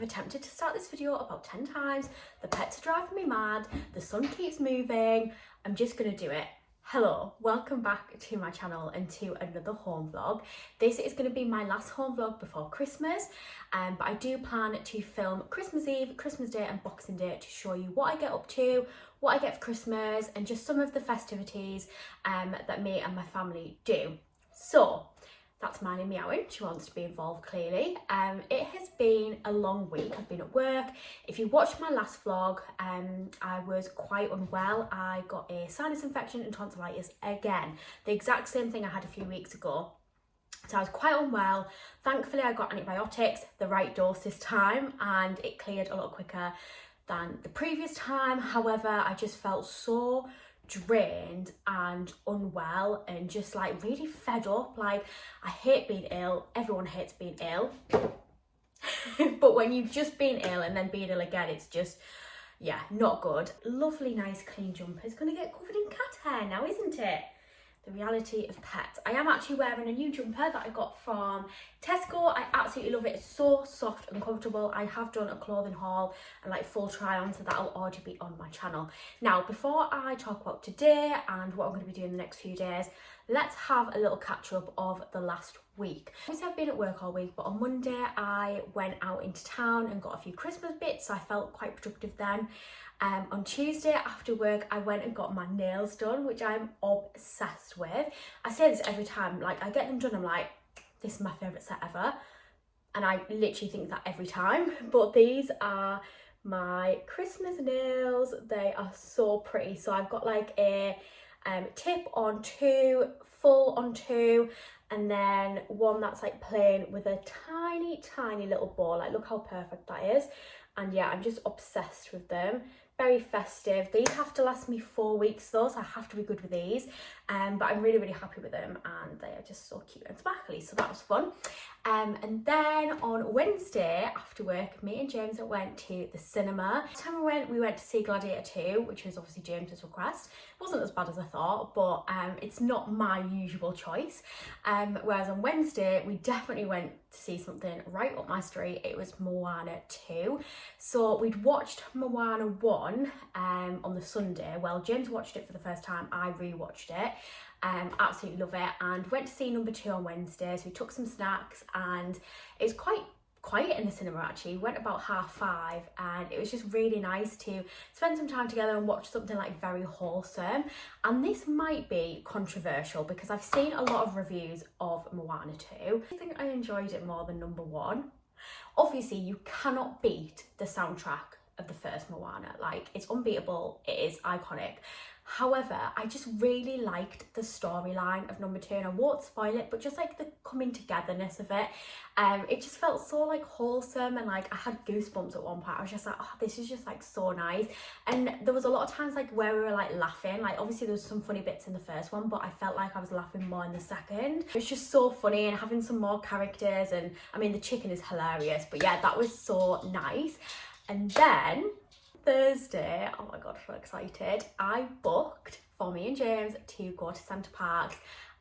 attempted to start this video about 10 times. The pets are driving me mad. The sun keeps moving. I'm just gonna do it. Hello, welcome back to my channel and to another home vlog. This is going to be my last home vlog before Christmas, but I do plan to film Christmas Eve, Christmas Day and Boxing Day to show you what I get up to, what I get for Christmas and just some of the festivities that me and my family do. So that's Miley meowing, she wants to be involved clearly. It has been a long week, I've been at work. If you watched my last vlog, I was quite unwell. I got a sinus infection and tonsillitis again, the exact same thing I had a few weeks ago. So I was quite unwell. Thankfully I got antibiotics, the right dose this time, and it cleared a lot quicker than the previous time. However, I just felt so drained and unwell and just like really fed up. Like, I hate being ill, everyone hates being ill but when you've just been ill and then being ill again, it's just, yeah, not good. Lovely nice clean jumper is gonna get covered in cat hair now, isn't it? The reality of pets. I am actually wearing a new jumper that I got from Tesco. I absolutely love it. It's so soft and comfortable. I have done a clothing haul and like full try on, so that'll already be on my channel. Now, before I talk about today and what I'm going to be doing the next few days, let's have a little catch up of the last week. Obviously I've been at work all week, but on Monday I went out into town and got a few Christmas bits, so I felt quite productive then. On Tuesday after work I went and got my nails done, which I'm obsessed with. I say this every time, like I get them done, I'm like, this is my favourite set ever, and I literally think that every time. But these are my Christmas nails. They are so pretty. So I've got like a tip on two, full on two, and then one that's like plain with a tiny little bow. Like, look how perfect that is. And yeah, I'm just obsessed with them. Very festive. These have to last me 4 weeks though, so I have to be good with these. But I'm really happy with them, and they are just so cute and sparkly, so that was fun. And then on Wednesday after work, me and James went to the cinema. This time we went to see Gladiator 2, which was obviously James's request. It wasn't as bad as I thought, but it's not my usual choice. Whereas on Wednesday we definitely went to see something right up my street. It was Moana 2. So we'd watched Moana 1 on the Sunday. Well, James watched it for the first time, I rewatched it. Absolutely love it, and went to see number 2 on Wednesday. So we took some snacks, and it was quite quiet in the cinema actually. We went about 5:30, and it was just really nice to spend some time together and watch something like very wholesome. And this might be controversial because I've seen a lot of reviews of Moana 2. I think I enjoyed it more than number 1. Obviously you cannot beat the soundtrack of the first Moana. Like, it's unbeatable, it is iconic. However, I just really liked the storyline of number 2, and I won't spoil it, but just like the coming togetherness of it. It just felt so like wholesome, and like I had goosebumps at one point. I was just like, oh, this is just like so nice. And there was a lot of times like where we were like laughing. Like, obviously there was some funny bits in the first one, but I felt like I was laughing more in the second. It was just so funny, and having some more characters, and I mean the chicken is hilarious, but yeah, that was so nice. And then Thursday, oh my god, I'm so excited. I booked for me and James to go to Centre Parks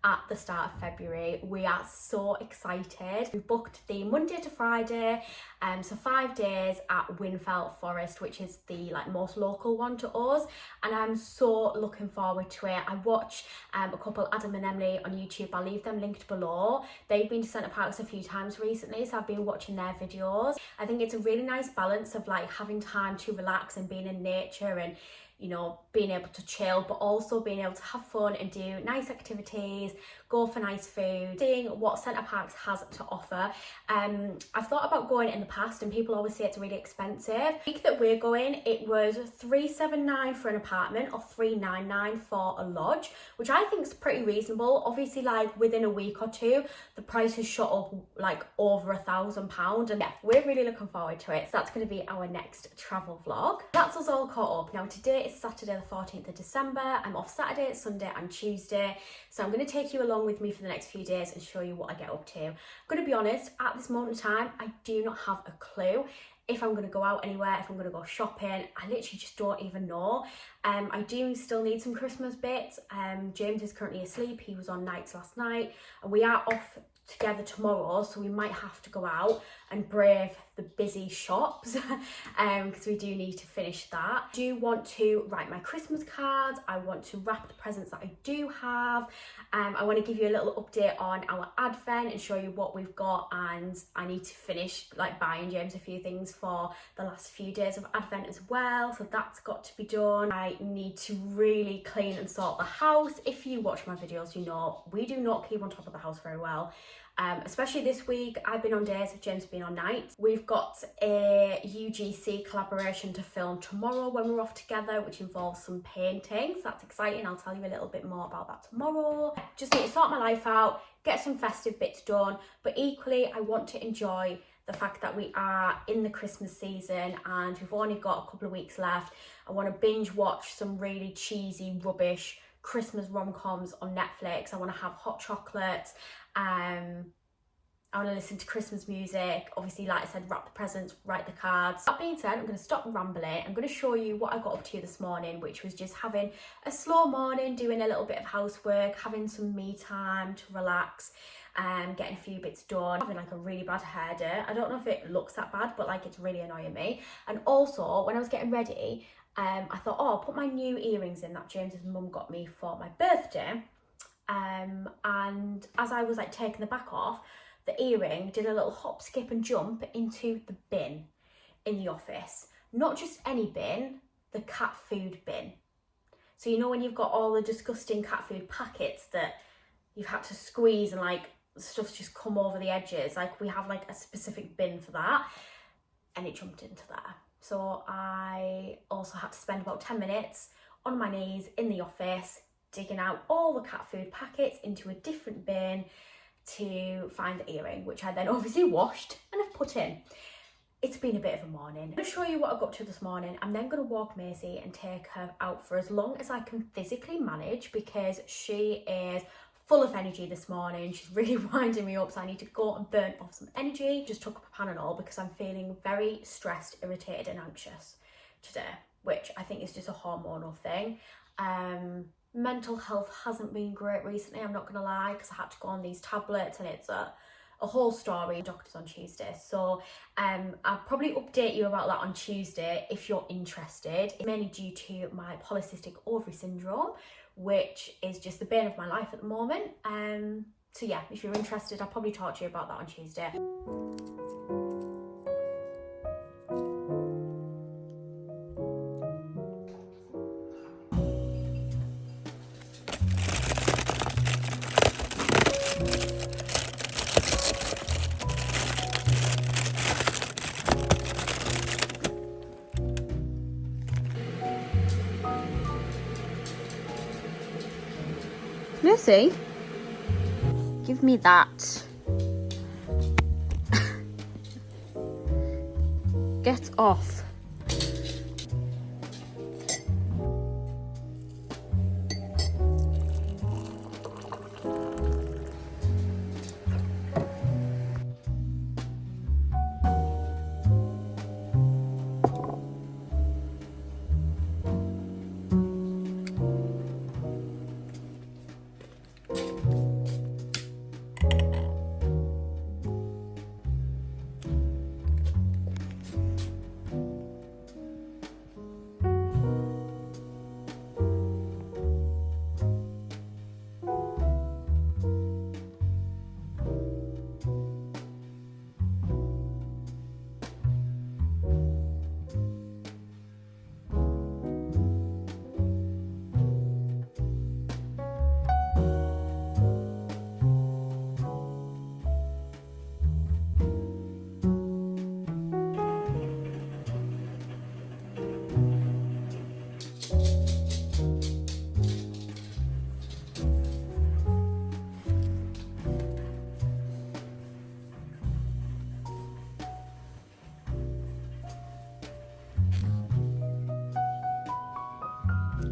at the start of February. We are so excited. We booked the Monday to Friday, so 5 days at Winfell Forest, which is the like most local one to us, and I'm so looking forward to it. I watch a couple, Adam and Emily, on YouTube. I'll leave them linked below. They've been to Centre Parks a few times recently, so I've been watching their videos. I think it's a really nice balance of like having time to relax and being in nature, and you know, being able to chill, but also being able to have fun and do nice activities, go for nice food, seeing what Centre Parks has to offer. I've thought about going in the past, and people always say it's really expensive. The week that we're going, it was $379 for an apartment or $399 for a lodge, which I think is pretty reasonable. Obviously, like within a week or two, the price has shot up like over £1,000, and yeah, we're really looking forward to it. So that's going to be our next travel vlog. That's us all caught up. Now today is Saturday the 14th of December. I'm off Saturday, Sunday and Tuesday, so I'm going to take you along with me for the next few days and show you what I get up to. I'm going to be honest, at this moment in time I do not have a clue if I'm going to go out anywhere, if I'm going to go shopping. I literally just don't even know. I do still need some Christmas bits. James is currently asleep, he was on nights last night, and we are off together tomorrow, so we might have to go out and brave the busy shops because we do need to finish that. I do want to write my Christmas cards. I want to wrap the presents that I do have. I want to give you a little update on our advent and show you what we've got, and I need to finish like buying James a few things for the last few days of advent as well, so that's got to be done. I need to really clean and sort the house. If you watch my videos, you know we do not keep on top of the house very well. Especially this week, I've been on days, James been on nights. We've got a UGC collaboration to film tomorrow when we're off together, which involves some painting, so that's exciting. I'll tell you a little bit more about that tomorrow. Just need to sort my life out, get some festive bits done, but equally I want to enjoy the fact that we are in the Christmas season and we've only got a couple of weeks left. I want to binge watch some really cheesy, rubbish Christmas rom-coms on Netflix. I want to have hot chocolate. I want to listen to Christmas music. Obviously, like I said, wrap the presents, write the cards. That being said, I'm going to stop rambling. I'm going to show you what I got up to this morning, which was just having a slow morning, doing a little bit of housework, having some me time to relax, getting a few bits done, having like a really bad hair day. I don't know if it looks that bad, but like it's really annoying me. And also, when I was getting ready, I thought, oh, I'll put my new earrings in that James's mum got me for my birthday. And as I was like taking the back off, the earring did a little hop, skip and jump into the bin in the office. Not just any bin, the cat food bin. So you know when you've got all the disgusting cat food packets that you've had to squeeze and like stuff's just come over the edges, like we have like a specific bin for that, and it jumped into there. So I also had to spend about 10 minutes on my knees in the office digging out all the cat food packets into a different bin to find the earring, which I then obviously washed and have put in. It's been a bit of a morning. I'm going to show you what I got up to this morning. I'm then going to walk Maisie and take her out for as long as I can physically manage because she is full of energy this morning. She's really winding me up, so I need to go and burn off some energy. Just took up a Panadol because I'm feeling very stressed, irritated and anxious today, which I think is just a hormonal thing. Mental health hasn't been great recently, I'm not gonna lie, because I had to go on these tablets and it's a whole story. Doctor's on Tuesday, so I'll probably update you about that on Tuesday if you're interested. It's mainly due to my polycystic ovary syndrome, which is just the bane of my life at the moment. So yeah, if you're interested, I'll probably talk to you about that on Tuesday. Missy, give me that. Get off.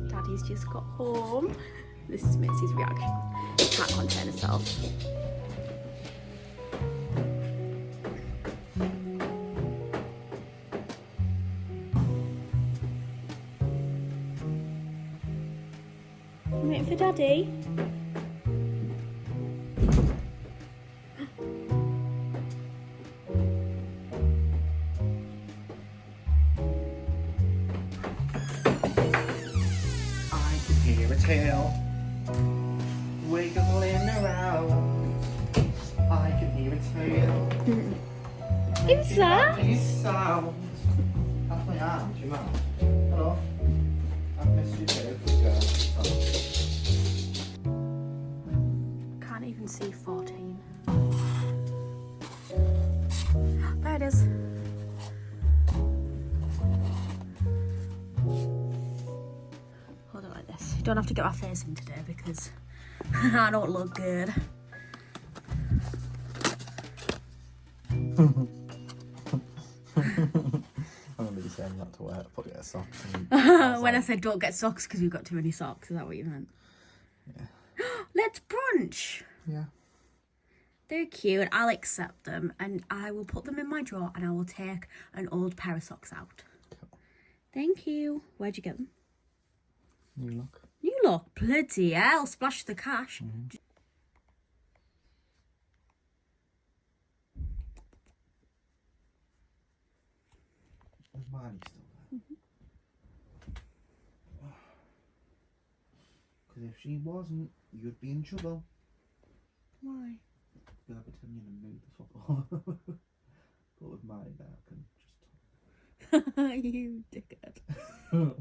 Daddy's just got home. This is Maisie's reaction. Can't contain herself. You waiting for Daddy? tail, wiggling around. I can hear its tail. Who's that? These sounds. That's my aunt, your mum. Hello. I've missed you too. Can't even see 14. There it is. Hold it like this. You don't have to get my face in today because I don't look good. I remember you saying not to wear, put your socks. When I said don't get socks because you've got too many socks, is that what you meant? Yeah. Let's brunch. Yeah. They're cute. I'll accept them and I will put them in my drawer and I will take an old pair of socks out. Cool. Thank you. Where'd you get them? New Look. New Look. Bloody hell. Splash the cash. Mm-hmm. There's Marnie still there. Because if she wasn't, you'd be in trouble. Why? Because I'd be telling you to move the fuck on. But with Marnie there, I can just You dickhead.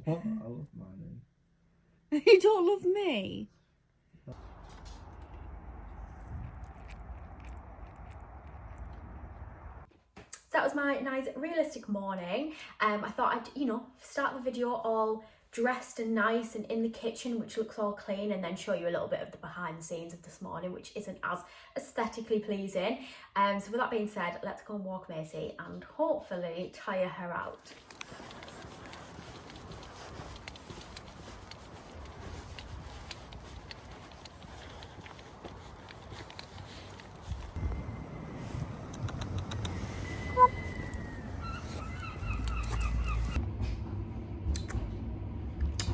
What? I love Marnie. You don't love me? So that was my nice realistic morning. I thought I'd, start the video all dressed and nice and in the kitchen, which looks all clean, and then show you a little bit of the behind the scenes of this morning, which isn't as aesthetically pleasing. So with that being said, let's go and walk Maisie and hopefully tire her out.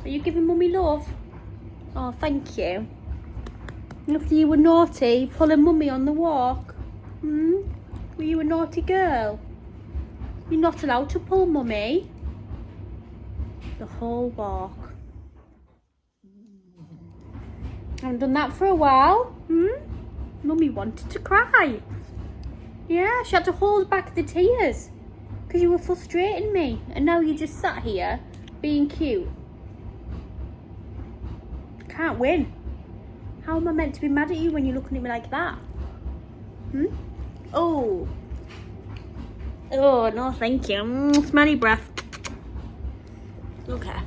Are you giving mummy love? Oh, thank you. After you were naughty, pulling mummy on the walk. Were you a naughty girl? You're not allowed to pull mummy. The whole walk. I haven't done that for a while. Mummy wanted to cry. Yeah, she had to hold back the tears because you were frustrating me. And now you just sat here being cute. Can't win. How am I meant to be mad at you when you're looking at me like that? Oh. Oh, no thank you. Smelly breath. Okay.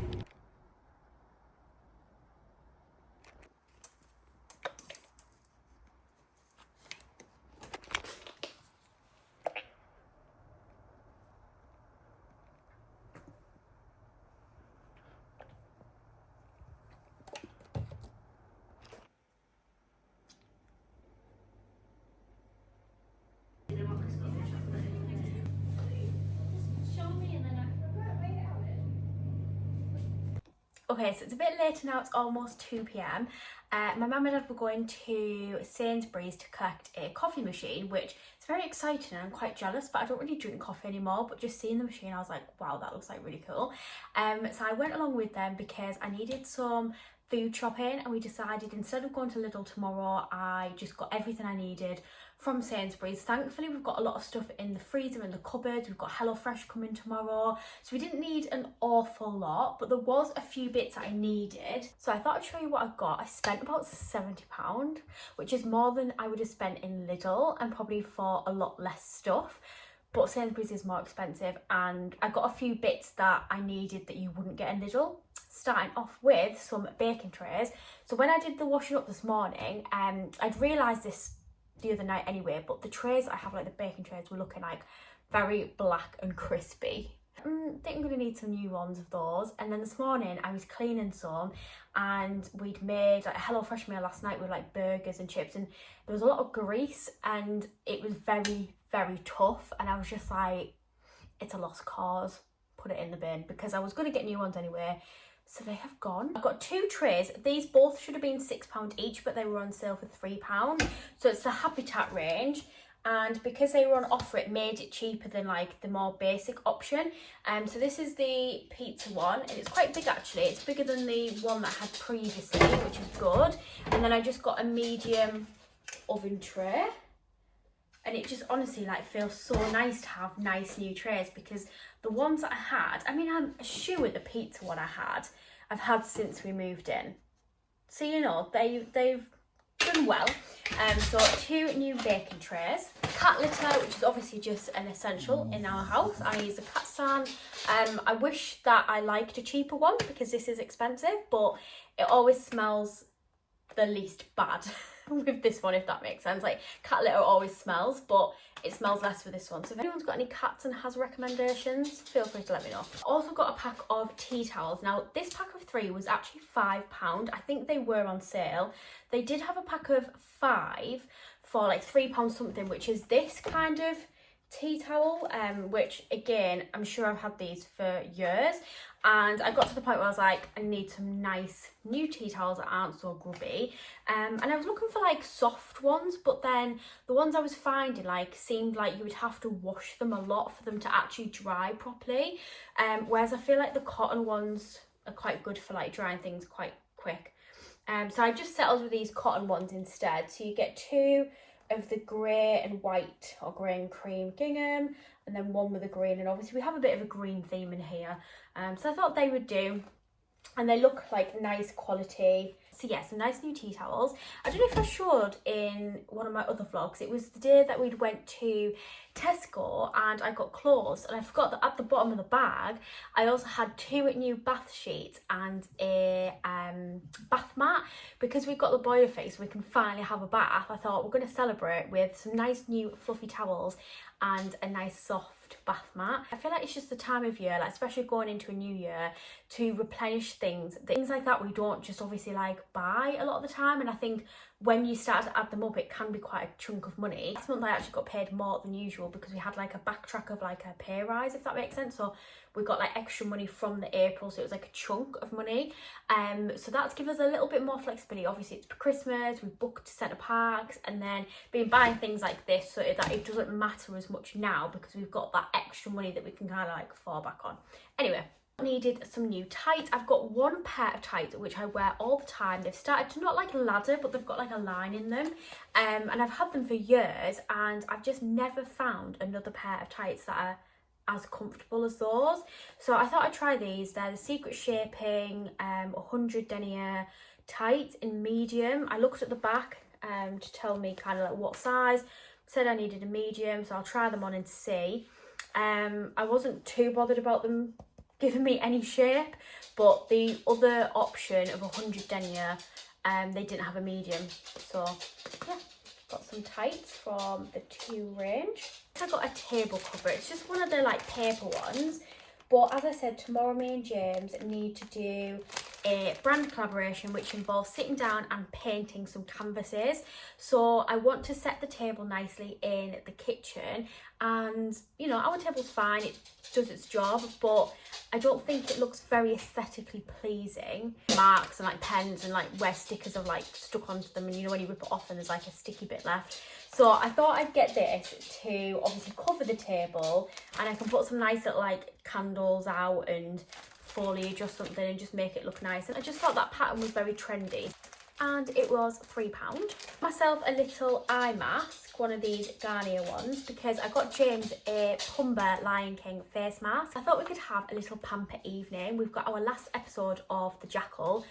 Okay, so it's a bit later now, it's almost 2 p.m. My mum and dad were going to Sainsbury's to collect a coffee machine, which is very exciting and I'm quite jealous, but I don't really drink coffee anymore, but just seeing the machine I was like, wow, that looks like really cool. So I went along with them because I needed some food shopping and we decided instead of going to Lidl tomorrow, I just got everything I needed from Sainsbury's. Thankfully, we've got a lot of stuff in the freezer and the cupboards. We've got HelloFresh coming tomorrow. So we didn't need an awful lot, but there was a few bits I needed. So I thought I'd show you what I got. I spent about £70, which is more than I would have spent in Lidl and probably for a lot less stuff. But Sainsbury's is more expensive and I got a few bits that I needed that you wouldn't get in Lidl. Starting off with some baking trays. So when I did the washing up this morning, I'd realised this the other night anyway, but the trays I have, like the baking trays, were looking like very black and crispy. I think I'm going to need some new ones of those. And then this morning I was cleaning some and we'd made like a HelloFresh meal last night with like burgers and chips, and there was a lot of grease and it was very, very tough, and I was just like, it's a lost cause, put it in the bin, because I was going to get new ones anyway. So they have gone. I've got 2 trays. These both should have been £6 each, but they were on sale for £3. So it's the Habitat range. and because they were on offer it made it cheaper than like the more basic option. So this is the pizza one, and it's quite big actually. It's bigger than the one that I had previously, which is good. And then I just got a medium oven tray, and it just honestly like feels so nice to have nice new trays, because the ones that I had, I mean, I'm sure the pizza one I've had since we moved in, so you know they've done well. So 2 new baking trays, cat litter, which is obviously just an essential in our house. I use a cat stand. I wish that I liked a cheaper one because this is expensive, but it always smells the least bad with this one, if that makes sense. Like, cat litter always smells, but it smells less for this one. So if anyone's got any cats and has recommendations, feel free to let me know. I also got a pack of tea towels. Now this pack of 3 was actually £5. I think they were on sale. They did have a pack of 5 for like £3 something, which is this kind of tea towel, which again, I'm sure I've had these for years. And I got to the point where I was like, I need some nice new tea towels that aren't so grubby. And I was looking for like soft ones, but then the ones I was finding like seemed like you would have to wash them a lot for them to actually dry properly. Whereas I feel like the cotton ones are quite good for like drying things quite quick. So I just settled with these cotton ones instead. So you get 2 of the grey and white, or grey and cream gingham, and then 1 with a green, and obviously we have a bit of a green theme in here, so I thought they would do, and they look like nice quality. So yeah, some nice new tea towels. I don't know if I showed in one of my other vlogs, it was the day that we'd went to Tesco and I got clothes, and I forgot that at the bottom of the bag I also had 2 new bath sheets and a bath mat. Because we've got the boiler fixed, we can finally have a bath. I thought we're going to celebrate with some nice new fluffy towels and a nice soft bath mat. I feel like it's just the time of year, like especially going into a new year, to replenish things like that we don't just obviously like buy a lot of the time. And I think when you start to add them up, it can be quite a chunk of money. This month I actually got paid more than usual because we had like a backtrack of like a pay rise, if that makes sense. So we got like extra money from the April, so it was like a chunk of money. So that's given us a little bit more flexibility. Obviously it's Christmas, we've booked Centre Parks, and then been buying things like this so that it doesn't matter as much now because we've got that extra money that we can kind of like fall back on. Anyway, needed some new tights. I've got 1 pair of tights which I wear all the time. They've started to not like ladder, but they've got like a line in them, and I've had them for years, and I've just never found another pair of tights that are as comfortable as those. So I thought I'd try these. They're the Secret Shaping 100 denier tights in medium. I looked at the back to tell me kind of like what size. Said I needed a medium, so I'll try them on and see. I wasn't too bothered about them giving me any shape, but the other option of 100 denier, they didn't have a medium. So yeah, got some tights from the 2 range. I got a table cover. It's just one of the like paper ones, but as I said, tomorrow me and James need to do a brand collaboration which involves sitting down and painting some canvases. So I want to set the table nicely in the kitchen, and you know, our table's fine, it does its job, but I don't think it looks very aesthetically pleasing. Marks and like pens and like where stickers are like stuck onto them, and you know when you rip it off and there's like a sticky bit left. So I thought I'd get this to obviously cover the table, and I can put some nice little like candles out and foliage or something and just make it look nice. And I just thought that pattern was very trendy, and it was £3. Myself a little eye mask, one of these Garnier ones, because I got James a Pumba Lion King face mask. I thought we could have a little pamper evening. We've got our last episode of The Jackal,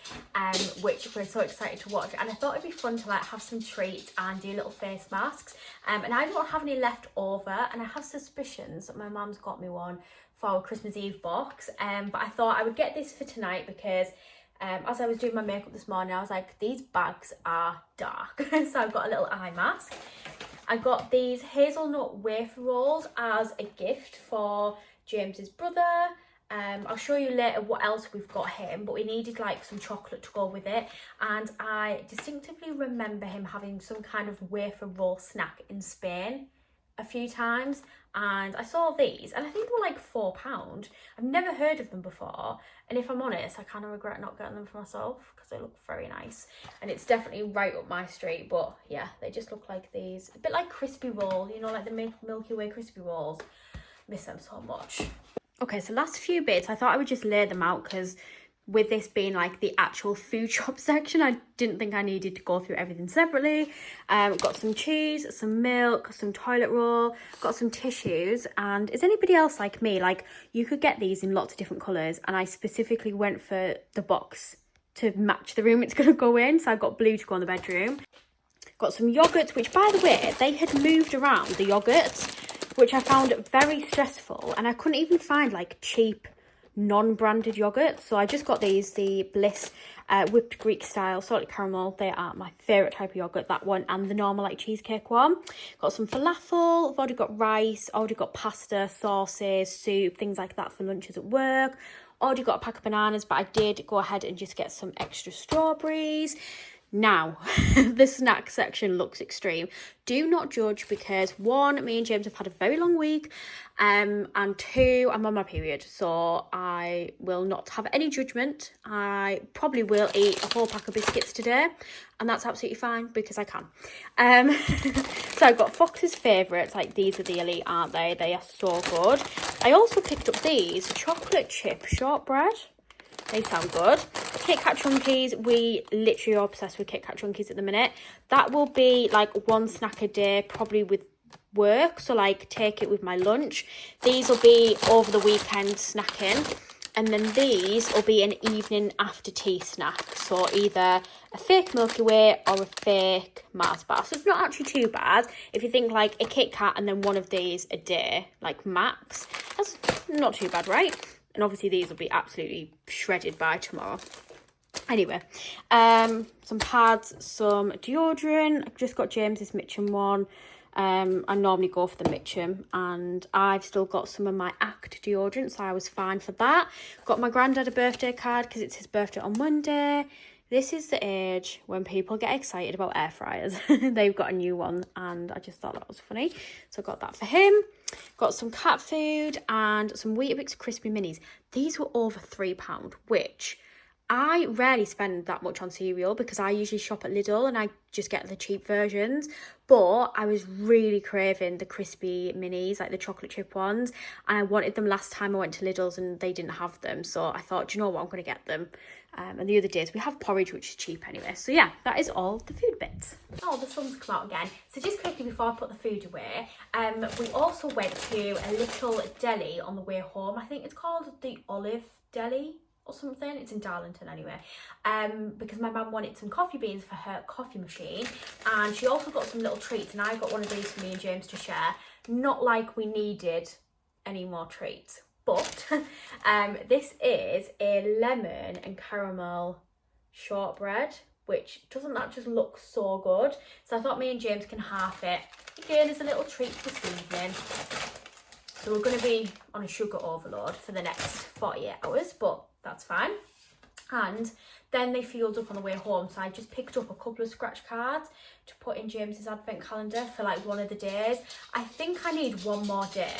which we're so excited to watch, and I thought it'd be fun to like have some treats and do little face masks. And I don't have any left over, and I have suspicions that my mum's got me one for our Christmas Eve box, but I thought I would get this for tonight because as I was doing my makeup this morning, I was like, these bags are dark. So I've got a little eye mask. I got these hazelnut wafer rolls as a gift for James's brother. I'll show you later what else we've got him, but we needed like some chocolate to go with it, and I distinctively remember him having some kind of wafer roll snack in Spain a few times, and I saw these and I think they were like £4. I've never heard of them before, and if I'm honest, I kind of regret not getting them for myself because they look very nice, and it's definitely right up my street. But yeah, they just look like these, a bit like crispy roll, you know, like the Milky Way crispy rolls. Miss them so much. Okay, so last few bits, I thought I would just lay them out because with this being like the actual food shop section, I didn't think I needed to go through everything separately. Got some cheese, some milk, some toilet roll, got some tissues. And is anybody else like me? Like, you could get these in lots of different colours, and I specifically went for the box to match the room it's going to go in. So I got blue to go in the bedroom. Got some yogurts, which by the way, they had moved around the yogurts, which I found very stressful, and I couldn't even find like cheap non-branded yogurt. So I just got these, the Bliss whipped Greek style salted caramel. They are my favourite type of yogurt, that one, and the normal like cheesecake one. Got some falafel. I've already got rice, already got pasta, sauces, soup, things like that for lunches at work. Already got a pack of bananas, but I did go ahead and just get some extra strawberries. Now, the snack section looks extreme. Do not judge, because one, me and James have had a very long week, and two, I'm on my period, so I will not have any judgment. I probably will eat a whole pack of biscuits today, and that's absolutely fine because I can. So I've got Fox's favourites, like these are the elite, aren't they? They are so good. I also picked up these chocolate chip shortbread. They sound good. Kit Kat Chunkies, we literally are obsessed with Kit Kat Chunkies at the minute. That will be like one snack a day, probably with work. So like take it with my lunch. These will be over the weekend snacking. And then these will be an evening after tea snack. So either a fake Milky Way or a fake Mars bar. So it's not actually too bad. If you think like a Kit Kat and then one of these a day, like max, that's not too bad, right? And obviously these will be absolutely shredded by tomorrow. Anyway, some pads, some deodorant. I've just got James's Mitchum one. I normally go for the Mitchum, and I've still got some of my Act deodorant, so I was fine for that. Got my granddad a birthday card because it's his birthday on Monday. This is the age when people get excited about air fryers. They've got a new one, and I just thought that was funny. So I got that for him. Got some cat food and some Weetabix Crispy Minis. These were over £3, which I rarely spend that much on cereal because I usually shop at Lidl and I just get the cheap versions. But I was really craving the crispy minis, like the chocolate chip ones. And I wanted them last time I went to Lidl's and they didn't have them. So I thought, do you know what, I'm going to get them. And the other days we have porridge, which is cheap anyway. So yeah, that is all the food bits. Oh, the sun's come out again. So just quickly before I put the food away, we also went to a little deli on the way home. I think it's called the Olive Deli or something. It's in Darlington anyway. Because my mum wanted some coffee beans for her coffee machine, and she also got some little treats, and I got one of these for me and James to share. Not like we needed any more treats. But this is a lemon and caramel shortbread, which doesn't that just look so good? So I thought me and James can half it. Again, as a little treat this evening. So we're going to be on a sugar overload for the next 48 hours, but that's fine. And then they filled up on the way home, so I just picked up a couple of scratch cards to put in James's advent calendar for like one of the days. I think I need one more day.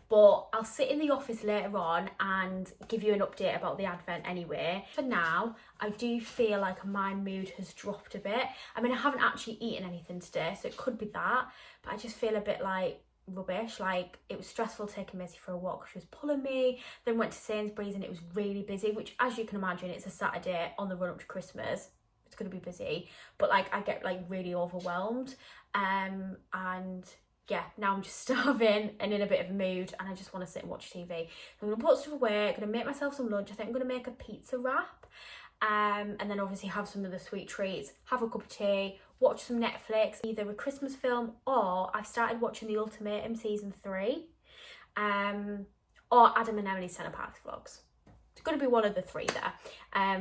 But I'll sit in the office later on and give you an update about the advent anyway. For now, I do feel like my mood has dropped a bit. I mean, I haven't actually eaten anything today, so it could be that. But I just feel a bit like rubbish. Like, it was stressful taking Missy for a walk. She was pulling me. Then went to Sainsbury's and it was really busy, which, as you can imagine, it's a Saturday on the run up to Christmas. It's going to be busy. But, like, I get, like, really overwhelmed. And yeah, now I'm just starving and in a bit of a mood, and I just want to sit and watch TV. So I'm going to put stuff away, I'm going to make myself some lunch. I think I'm going to make a pizza wrap, and then obviously have some of the sweet treats, have a cup of tea, watch some Netflix, either a Christmas film, or I've started watching The Ultimatum season 3, or Adam and Emily's Centre Parks vlogs. It's going to be one of the three there,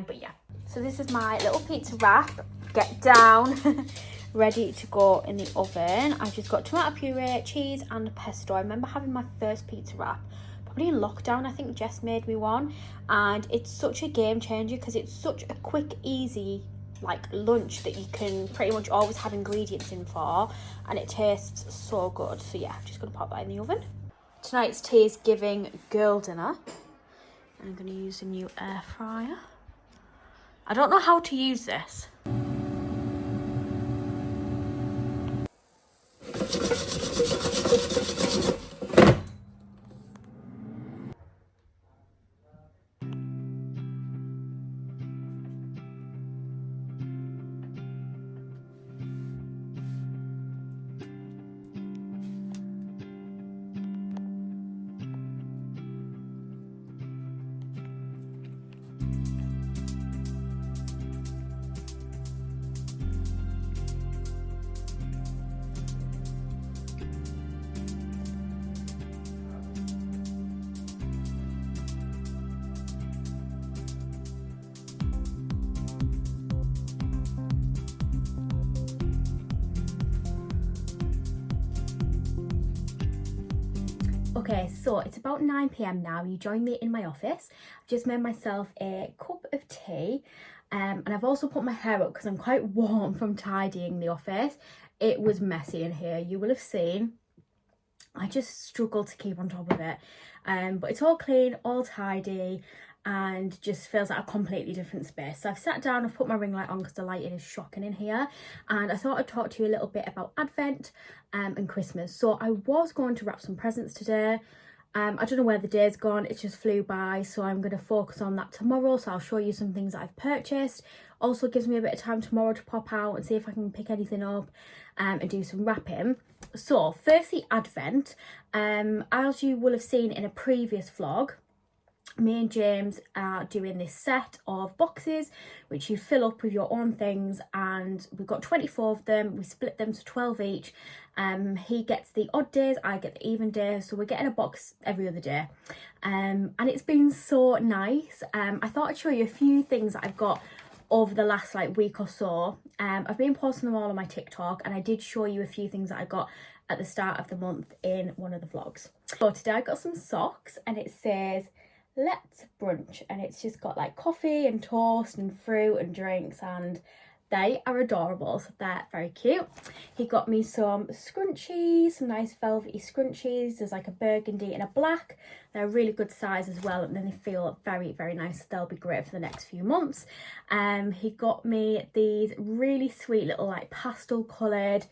but yeah. So this is my little pizza wrap. Get down. Ready to go in the oven. I've just got tomato puree, cheese and pesto. I remember having my first pizza wrap probably in lockdown. I think Jess made me one, and it's such a game changer because it's such a quick, easy like lunch that you can pretty much always have ingredients in for, and it tastes so good. So yeah, I'm just gonna pop that in the oven. Tonight's tea is giving girl dinner. I'm going to use a new air fryer. I don't know how to use this. Okay, so it's about 9 p.m. now. You join me in my office. I've just made myself a cup of tea, and I've also put my hair up because I'm quite warm from tidying the office. It was messy in here, you will have seen. I just struggled to keep on top of it, but it's all clean, all tidy, and just feels like a completely different space. So I've sat down, I've put my ring light on because the lighting is shocking in here, and I thought I'd talk to you a little bit about Advent and Christmas. So I was going to wrap some presents today. I don't know where the day's gone, it just flew by, so I'm going to focus on that tomorrow. So I'll show you some things that I've purchased. Also gives me a bit of time tomorrow to pop out and see if I can pick anything up and do some wrapping. So firstly, Advent. As you will have seen in a previous vlog, me and James are doing this set of boxes which you fill up with your own things, and we've got 24 of them. We split them to 12 each. He gets the odd days, I get the even days, so we're getting a box every other day, and it's been so nice. I thought I'd show you a few things that I've got over the last week or so. I've been posting them all on my TikTok, and I did show you a few things that I got at the start of the month in one of the vlogs. So today I got some socks, and it says let's brunch, and it's just got coffee and toast and fruit and drinks, and they are adorable, so they're very cute. He got me some scrunchies, some nice velvety scrunchies. There's a burgundy and a black. They're a really good size as well, and then they feel very, very nice. They'll be great for the next few months. He got me these really sweet little pastel coloured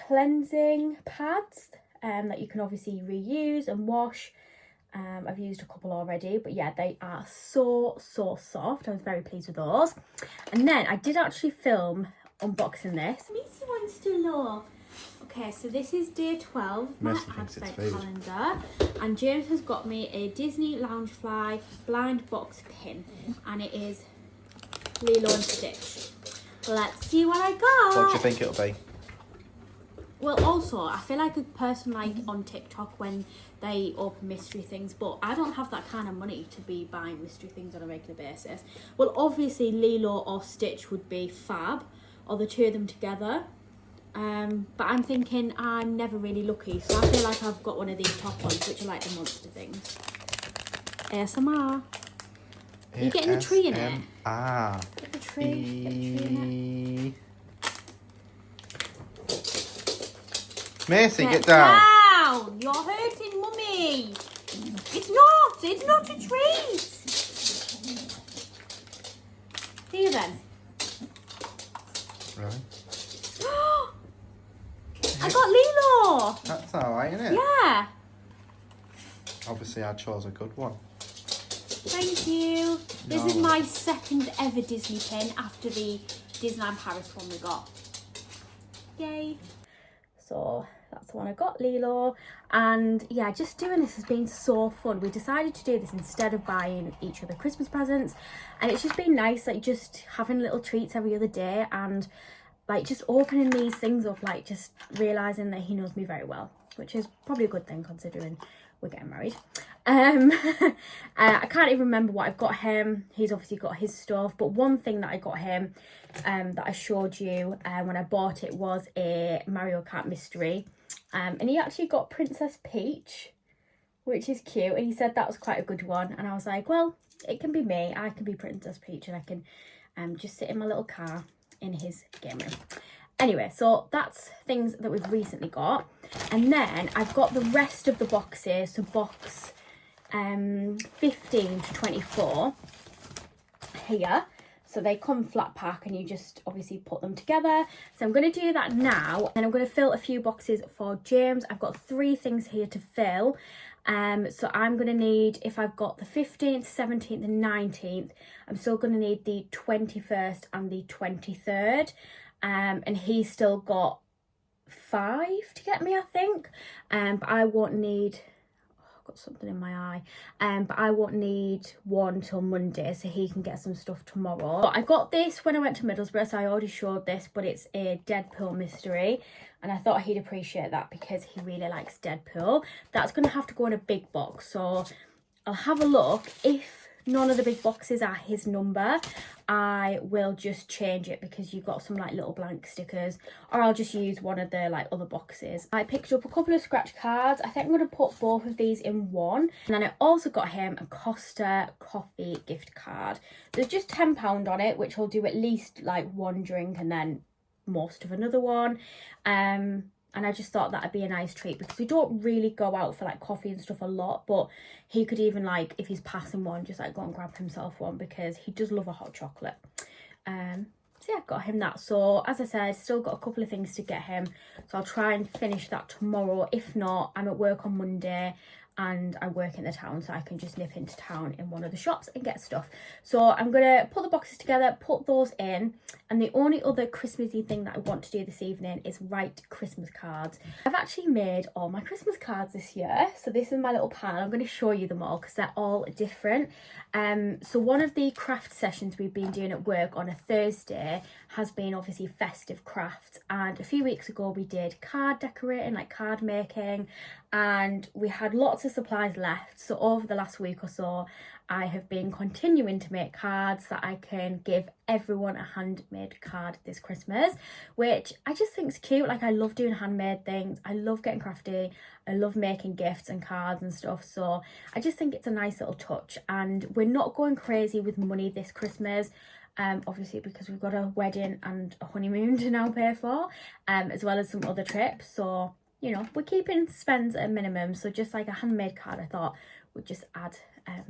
cleansing pads that you can obviously reuse and wash. I've used a couple already, but yeah, they are so soft. I was very pleased with those. And then I did actually film unboxing this. Missy wants to look. Okay, so this is day 12 of my Advent calendar, and James has got me a Disney Loungefly blind box pin, and it is Lilo and Stitch. Let's see what I got. What do you think it'll be? Well, also, I feel like a person on TikTok when they open mystery things, but I don't have that kind of money to be buying mystery things on a regular basis. Well, obviously Lilo or Stitch would be fab, or the two of them together. But I'm thinking I'm never really lucky, so I feel like I've got one of these top ones, which are the monster things. ASMR. Are you getting the tree in it? Get the tree. Get the tree in it. Macy, get down. You're hurting Mummy. It's not a treat. See you then. Really? I got Lilo. That's alright, isn't it? Yeah. Obviously I chose a good one. Thank you. This is my second ever Disney pin after the Disneyland Paris one we got. Yay. So that's the one I got, Lilo. And yeah, just doing this has been so fun. We decided to do this instead of buying each other Christmas presents, and it's just been nice, just having little treats every other day, and just opening these things up, just realizing that he knows me very well, which is probably a good thing considering we're getting married. I can't even remember what I've got him. He's obviously got his stuff, but one thing that I got him that I showed you when I bought it was a Mario Kart mystery, and he actually got Princess Peach, which is cute, and he said that was quite a good one, and I was like, well, it can be me, I can be Princess Peach, and I can just sit in my little car in his game room. Anyway, so that's things that we've recently got. And then I've got the rest of the boxes, so box 15 to 24 here. So they come flat pack and you just obviously put them together. So I'm going to do that now, and I'm going to fill a few boxes for James. I've got 3 things here to fill. So I'm going to need, if I've got the 15th, 17th and 19th, I'm still going to need the 21st and the 23rd. And he's still got 5 to get me, I think. But I won't need, I've got something in my eye. But I won't need 1 till Monday, so he can get some stuff tomorrow. But I got this when I went to Middlesbrough, so I already showed this, but it's a Deadpool mystery. And I thought he'd appreciate that because he really likes Deadpool. That's going to have to go in a big box, so I'll have a look. If none of the big boxes are his number, I will just change it because you've got some like little blank stickers, or I'll just use one of the like other boxes. I picked up a couple of scratch cards. I think I'm going to put both of these in one. And then I also got him a Costa coffee gift card. There's just £10 on it, which will do at least like 1 drink and then most of another one. And I just thought that'd be a nice treat because we don't really go out for like coffee and stuff a lot, but he could even, like, if he's passing one, just like go and grab himself one because he does love a hot chocolate. So yeah, got him that. So as I said, still got a couple of things to get him, so I'll try and finish that tomorrow. If not, I'm at work on Monday and I work in the town, so I can just nip into town in one of the shops and get stuff. So I'm gonna put the boxes together, put those in, and the only other Christmassy thing that I want to do this evening is write Christmas cards. I've actually made all my Christmas cards this year, so this is my little pile. I'm going to show you them all because they're all different. So one of the craft sessions we've been doing at work on a Thursday has been obviously festive crafts, and a few weeks ago we did card decorating, like card making, and we had lots of supplies left. So over the last week or so I have been continuing to make cards that I can give everyone a handmade card this Christmas, which I just think is cute. Like, I love doing handmade things, I love getting crafty, I love making gifts and cards and stuff, so I just think it's a nice little touch. And we're not going crazy with money this Christmas, obviously because we've got a wedding and a honeymoon to now pay for, as well as some other trips, so you know, we're keeping spends at a minimum. So just like a handmade card, I thought would just add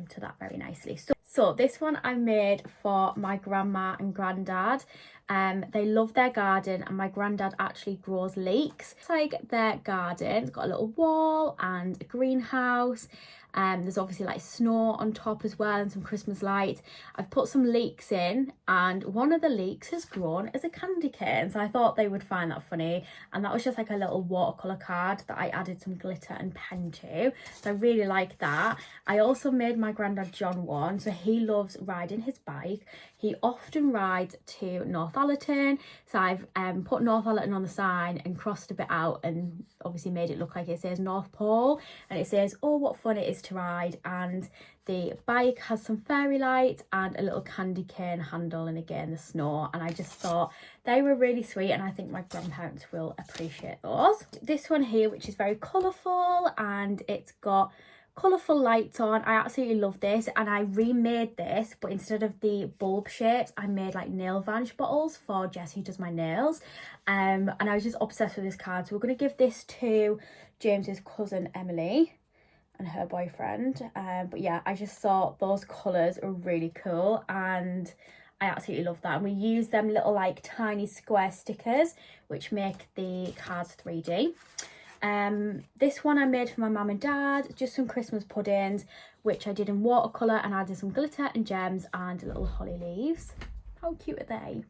to that very nicely. So this one I made for my grandma and granddad. They love their garden, and my granddad actually grows leeks. It's like their garden, it's got a little wall and a greenhouse. There's obviously like snow on top as well and some Christmas lights. I've put some leeks in, and one of the leeks has grown as a candy cane, so I thought they would find that funny. And that was just like a little watercolour card that I added some glitter and pen to, so I really like that. I also made my granddad John one, so he loves riding his bike. He often rides to Northallerton, so I've put Northallerton on the sign and crossed a bit out and obviously made it look like it says North Pole, and it says, oh, what fun it is to ride. And the bike has some fairy lights and a little candy cane handle, and again the snow, and I just thought they were really sweet, and I think my grandparents will appreciate those. This one here, which is very colourful and it's got colourful lights on, I absolutely love this, and I remade this, but instead of the bulb shapes I made like nail varnish bottles for Jess, who does my nails, and I was just obsessed with this card. So we're going to give this to James's cousin Emily and her boyfriend, but yeah, I just thought those colours are really cool and I absolutely love that. And we use them little like tiny square stickers which make the cards 3D. This one I made for my mum and dad, just some Christmas puddings which I did in watercolour and added some glitter and gems and little holly leaves. How cute are they?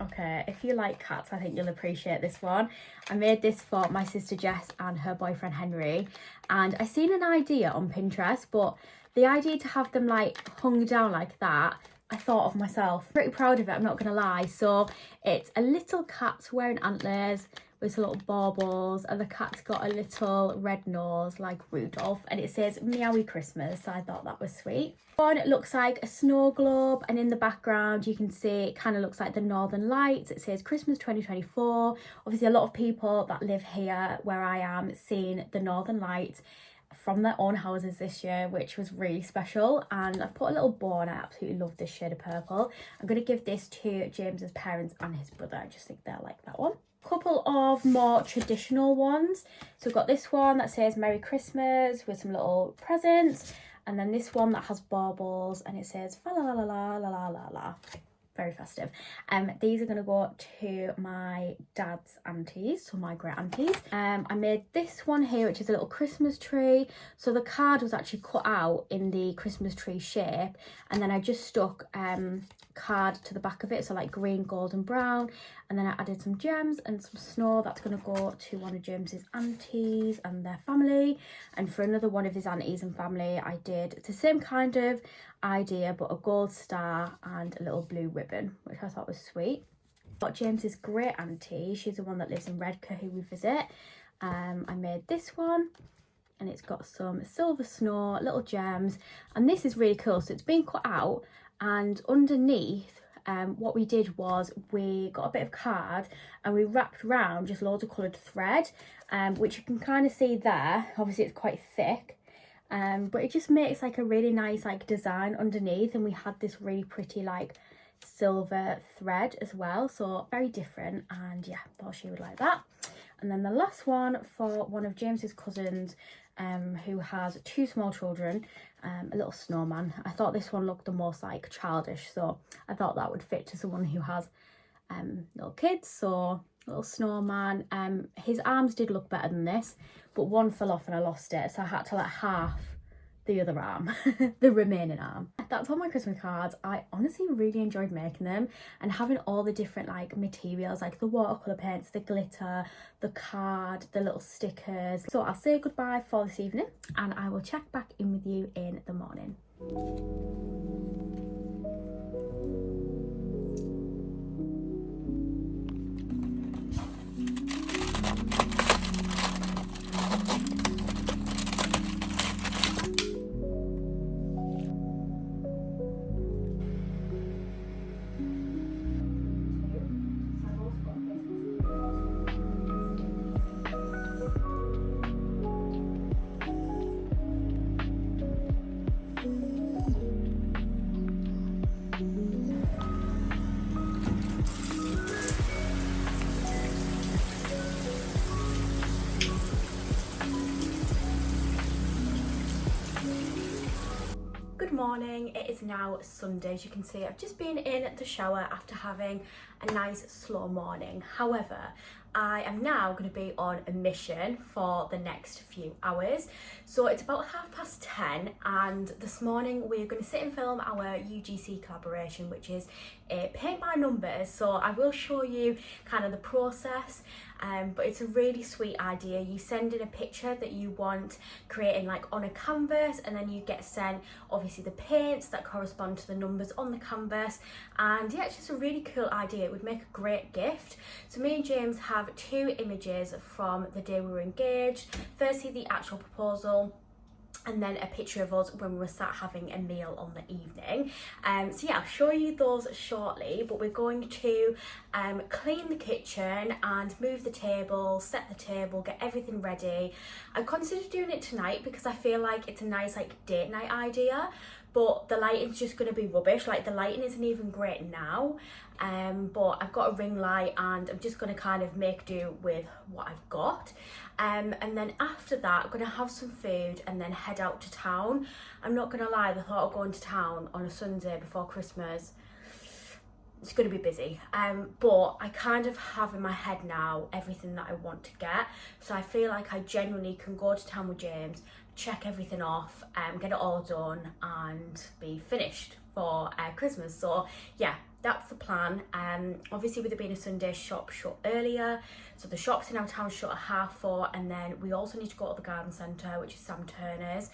Okay, if you like cats, I think you'll appreciate this one. I made this for my sister Jess and her boyfriend Henry, and I seen an idea on Pinterest, but the idea to have them like hung down like that, I thought of myself. Pretty proud of it, I'm not gonna lie. So it's a little cat wearing antlers with little baubles, and the cat's got a little red nose like Rudolph, and it says Meowie Christmas, so I thought that was sweet. One, it looks like a snow globe, and in the background you can see it kind of looks like the Northern Lights. It says Christmas 2024. Obviously a lot of people that live here where I am seen the Northern Lights from their own houses this year, which was really special. And I've put a little bow on. I absolutely love this shade of purple. I'm going to give this to James's parents and his brother. I just think they'll like that one. Couple of more traditional ones. So we've got this one that says Merry Christmas with some little presents, and then this one that has baubles and it says fa la la la la la la la. Very festive. These are going to go to my dad's aunties, so my great aunties. I made this one here, which is a little Christmas tree. So the card was actually cut out in the Christmas tree shape, and then I just stuck card to the back of it, so like green, gold and brown, and then I added some gems and some snow. That's going to go to one of James's aunties and their family, and for another one of his aunties and family I did the same kind of idea but a gold star and a little blue ribbon, which I thought was sweet. Got James's great auntie, she's the one that lives in Redcar who we visit. I made this one and it's got some silver snow, little gems, and this is really cool. So it's been cut out, and underneath what we did was we got a bit of card and we wrapped around just loads of coloured thread, which you can kind of see there. Obviously it's quite thick, but it just makes like a really nice like design underneath, and we had this really pretty like silver thread as well, so very different, and yeah, thought she would like that. And then the last one for one of James's cousins who has 2 small children, a little snowman. I thought this one looked the most like childish, so I thought that would fit to someone who has little kids. So little snowman. His arms did look better than this, but one fell off and I lost it, so I had to like half the other arm, the remaining arm. That's all my Christmas cards. I honestly really enjoyed making them and having all the different like materials, like the watercolour paints, the glitter, the card, the little stickers. So I'll say goodbye for this evening and I will check back in with you in the morning. Good morning, it is now Sunday. As you can see, I've just been in the shower after having a nice slow morning. However, I am now going to be on a mission for the next few hours. So it's about 10:30, and this morning we're going to sit and film our UGC collaboration, which is a paint by numbers. So I will show you kind of the process, but it's a really sweet idea. You send in a picture that you want creating like on a canvas, and then you get sent obviously the paints that correspond to the numbers on the canvas. And yeah, it's just a really cool idea. It would make a great gift. So me and James have 2 images from the day we were engaged. Firstly, the actual proposal, and then a picture of us when we were sat having a meal on the evening. So yeah, I'll show you those shortly, but we're going to clean the kitchen and move the table, set the table, get everything ready. I considered doing it tonight because I feel like it's a nice like date night idea, but the lighting's just going to be rubbish. Like the lighting isn't even great now, but I've got a ring light and I'm just going to kind of make do with what I've got. And then after that, I'm going to have some food and then head out to town. I'm not going to lie, the thought of going to town on a Sunday before Christmas, it's going to be busy, but I kind of have in my head now everything that I want to get, so I feel like I genuinely can go to town with James, check everything off, get it all done and be finished for Christmas. So yeah, that's the plan. Obviously with it being a Sunday, shops shut earlier, so the shops in our town shut at 4:30, and then we also need to go to the garden centre, which is Sam Turner's,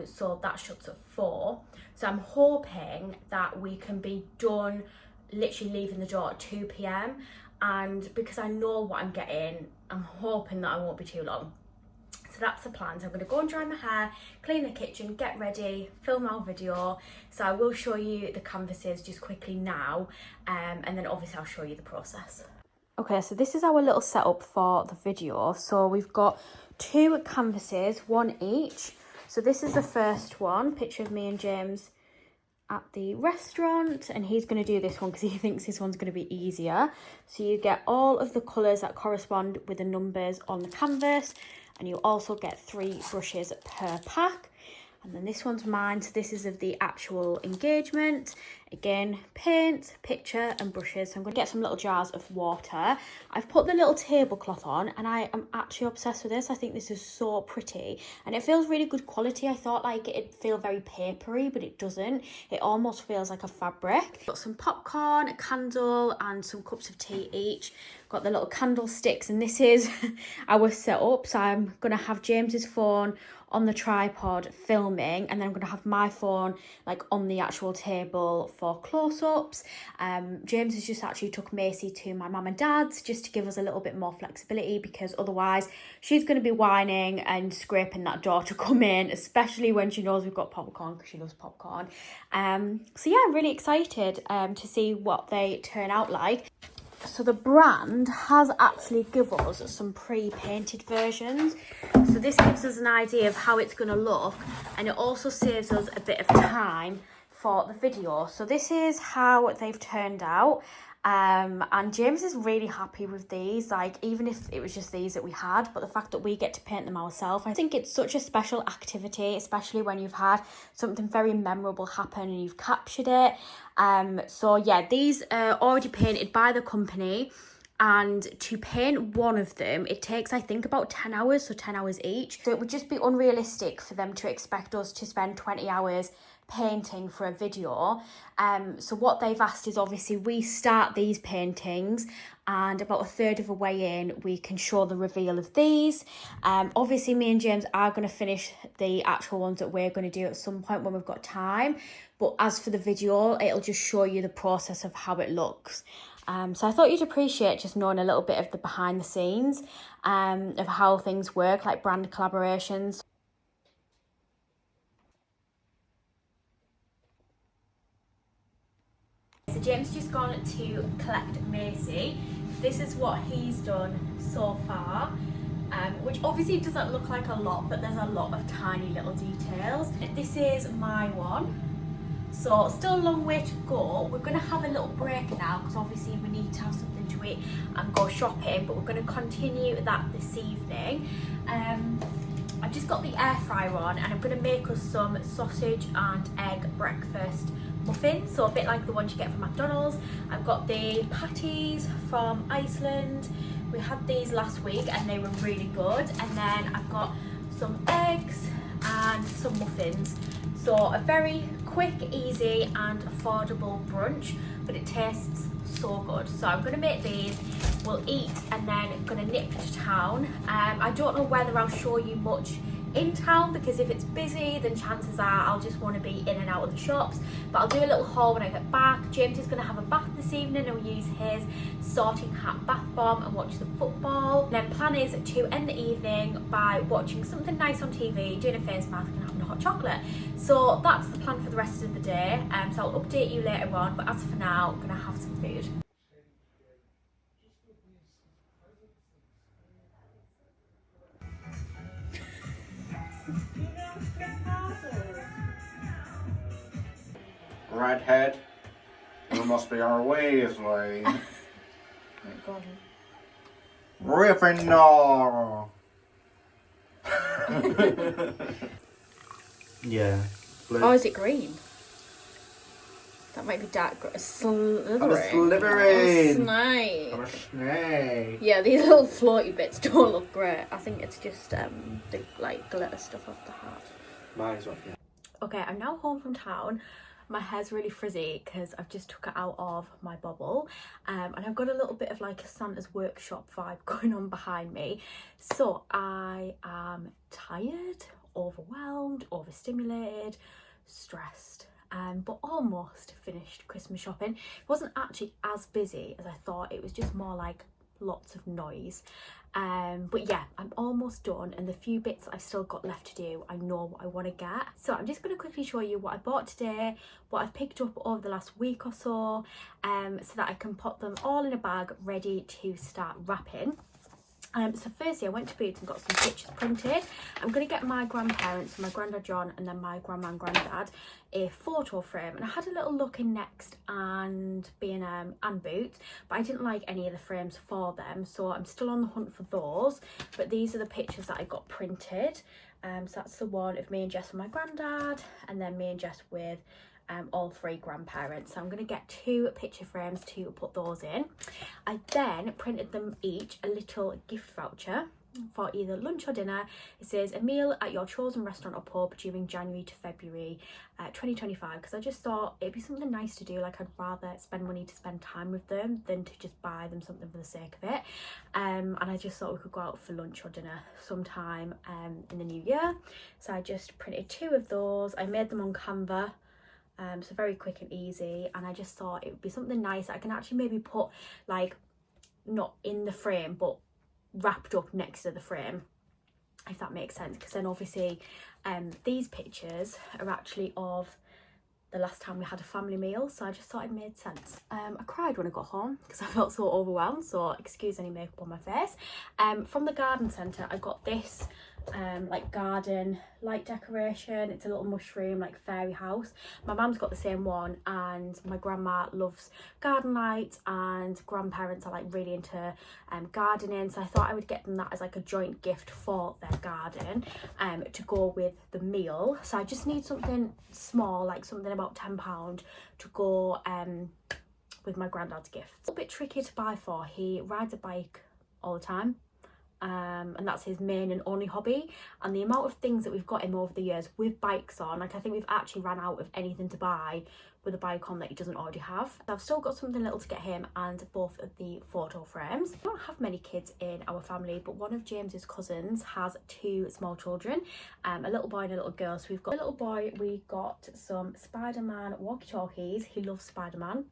so that shuts at 4. So I'm hoping that we can be done literally leaving the door at 2 p.m, and because I know what I'm getting, I'm hoping that I won't be too long. So that's the plan. So I'm going to go and dry my hair, clean the kitchen, get ready, film our video. So I will show you the canvases just quickly now, and then obviously I'll show you the process. Okay, so this is our little setup for the video. So we've got 2 canvases, 1 each. So this is the first one, picture of me and James at the restaurant, and he's going to do this one because he thinks this one's going to be easier. So you get all of the colours that correspond with the numbers on the canvas, and you also get 3 brushes per pack. And then this one's mine, so this is of the actual engagement. Again, paint, picture and brushes. So I'm going to get some little jars of water. I've put the little tablecloth on and I am actually obsessed with this. I think this is so pretty and it feels really good quality. I thought like it'd feel very papery, but it doesn't. It almost feels like a fabric. Got some popcorn, a candle and some cups of tea each. Got the little candlesticks, and this is our setup. So I'm going to have James's phone on the tripod filming, and then I'm going to have my phone like on the actual table for close-ups. James has just actually took Macy to my mum and dad's just to give us a little bit more flexibility, because otherwise she's going to be whining and scraping that door to come in, especially when she knows we've got popcorn, because she loves popcorn. So yeah, I'm really excited to see what they turn out like. So the brand has actually given us some pre-painted versions. So this gives us an idea of how it's going to look, and it also saves us a bit of time for the video. So this is how they've turned out. And James is really happy with these, like even if it was just these that we had, but the fact that we get to paint them ourselves, I think it's such a special activity, especially when you've had something very memorable happen and you've captured it. So yeah, these are already painted by the company, and to paint one of them it takes I think about 10 hours, so 10 hours each. So it would just be unrealistic for them to expect us to spend 20 hours painting for a video. So what they've asked is obviously we start these paintings, and about a third of the way in we can show the reveal of these. Obviously me and James are going to finish the actual ones that we're going to do at some point when we've got time, but as for the video it'll just show you the process of how it looks. So I thought you'd appreciate just knowing a little bit of the behind the scenes of how things work, like brand collaborations. So James just gone to collect Macy. This is what he's done so far, which obviously doesn't look like a lot, but there's a lot of tiny little details. This is my one. So still a long way to go. We're going to have a little break now because obviously we need to have something to eat and go shopping, but we're going to continue that this evening. I've just got the air fryer on and I'm going to make us some sausage and egg breakfast muffins, so a bit like the ones you get from McDonald's. I've got the patties from Iceland. We had these last week and they were really good. And then I've got some eggs and some muffins. So a very quick, easy and affordable brunch, but it tastes so good. So I'm going to make these, we'll eat, and then I'm going to nip to town. I don't know whether I'll show you much in town, because if it's busy then chances are I'll just want to be in and out of the shops, but I'll do a little haul when I get back. James is going to have a bath this evening and we'll use his Sorting Hat bath bomb and watch the football. And then plan is to end the evening by watching something nice on TV, doing a face mask and having a hot chocolate. So that's the plan for the rest of the day. So I'll update you later on, but as for now I'm going to have some food. Redhead, you must be our Weasley. Oh God. Gryffindor. Yeah. Blue. Oh, is it green? That might be dark. Slytherin. I'm a Slytherin. Oh, snake. I'm a snake. Yeah, these little floaty bits don't look great. I think it's just the like glitter stuff off the hat. Mine's right, yeah. Okay, I'm now home from town. My hair's really frizzy because I've just took it out of my bubble, and I've got a little bit of like a Santa's workshop vibe going on behind me. So I am tired, overwhelmed, overstimulated, stressed, but almost finished Christmas shopping. It wasn't actually as busy as I thought. It was just more like lots of noise. But yeah, I'm almost done, and the few bits I've still got left to do, I know what I want to get. So I'm just going to quickly show you what I bought today, what I've picked up over the last week or so, so that I can put them all in a bag ready to start wrapping. So firstly I went to Boots and got some pictures printed. I'm going to get my grandparents, my granddad John and then my grandma and granddad a photo frame, and I had a little look in Next and B&M and Boots, but I didn't like any of the frames for them, so I'm still on the hunt for those. But these are the pictures that I got printed. So that's the one of me and Jess and my granddad, and then me and Jess with all three grandparents. So I'm going to get 2 picture frames to put those in. I then printed them each a little gift voucher for either lunch or dinner. It says a meal at your chosen restaurant or pub during January to February 2025, because I just thought it'd be something nice to do. Like, I'd rather spend money to spend time with them than to just buy them something for the sake of it. And I just thought we could go out for lunch or dinner sometime in the new year. So I just printed 2 of those. I made them on Canva. So very quick and easy, and I just thought it would be something nice that I can actually maybe put, like, not in the frame but wrapped up next to the frame, if that makes sense, because then obviously these pictures are actually of the last time we had a family meal, so I just thought it made sense. I cried when I got home because I felt so overwhelmed, so excuse any makeup on my face. From the garden centre I got this like garden light decoration. It's a little mushroom like fairy house. My mum's got the same one, and my grandma loves garden lights, and grandparents are like really into gardening, so I thought I would get them that as like a joint gift for their garden to go with the meal. So I just need something small, like something about £10 to go with my granddad's gift. It's a bit tricky to buy for. He rides a bike all the time. And that's his main and only hobby, and the amount of things that we've got him over the years with bikes on, like, I think we've actually ran out of anything to buy with a bike on that he doesn't already have. I've still got something little to get him and both of the photo frames. We don't have many kids in our family, but one of James's cousins has 2 small children, a little boy and a little girl. So we've got a little boy, we got some Spider-Man walkie-talkies. He loves Spider-Man.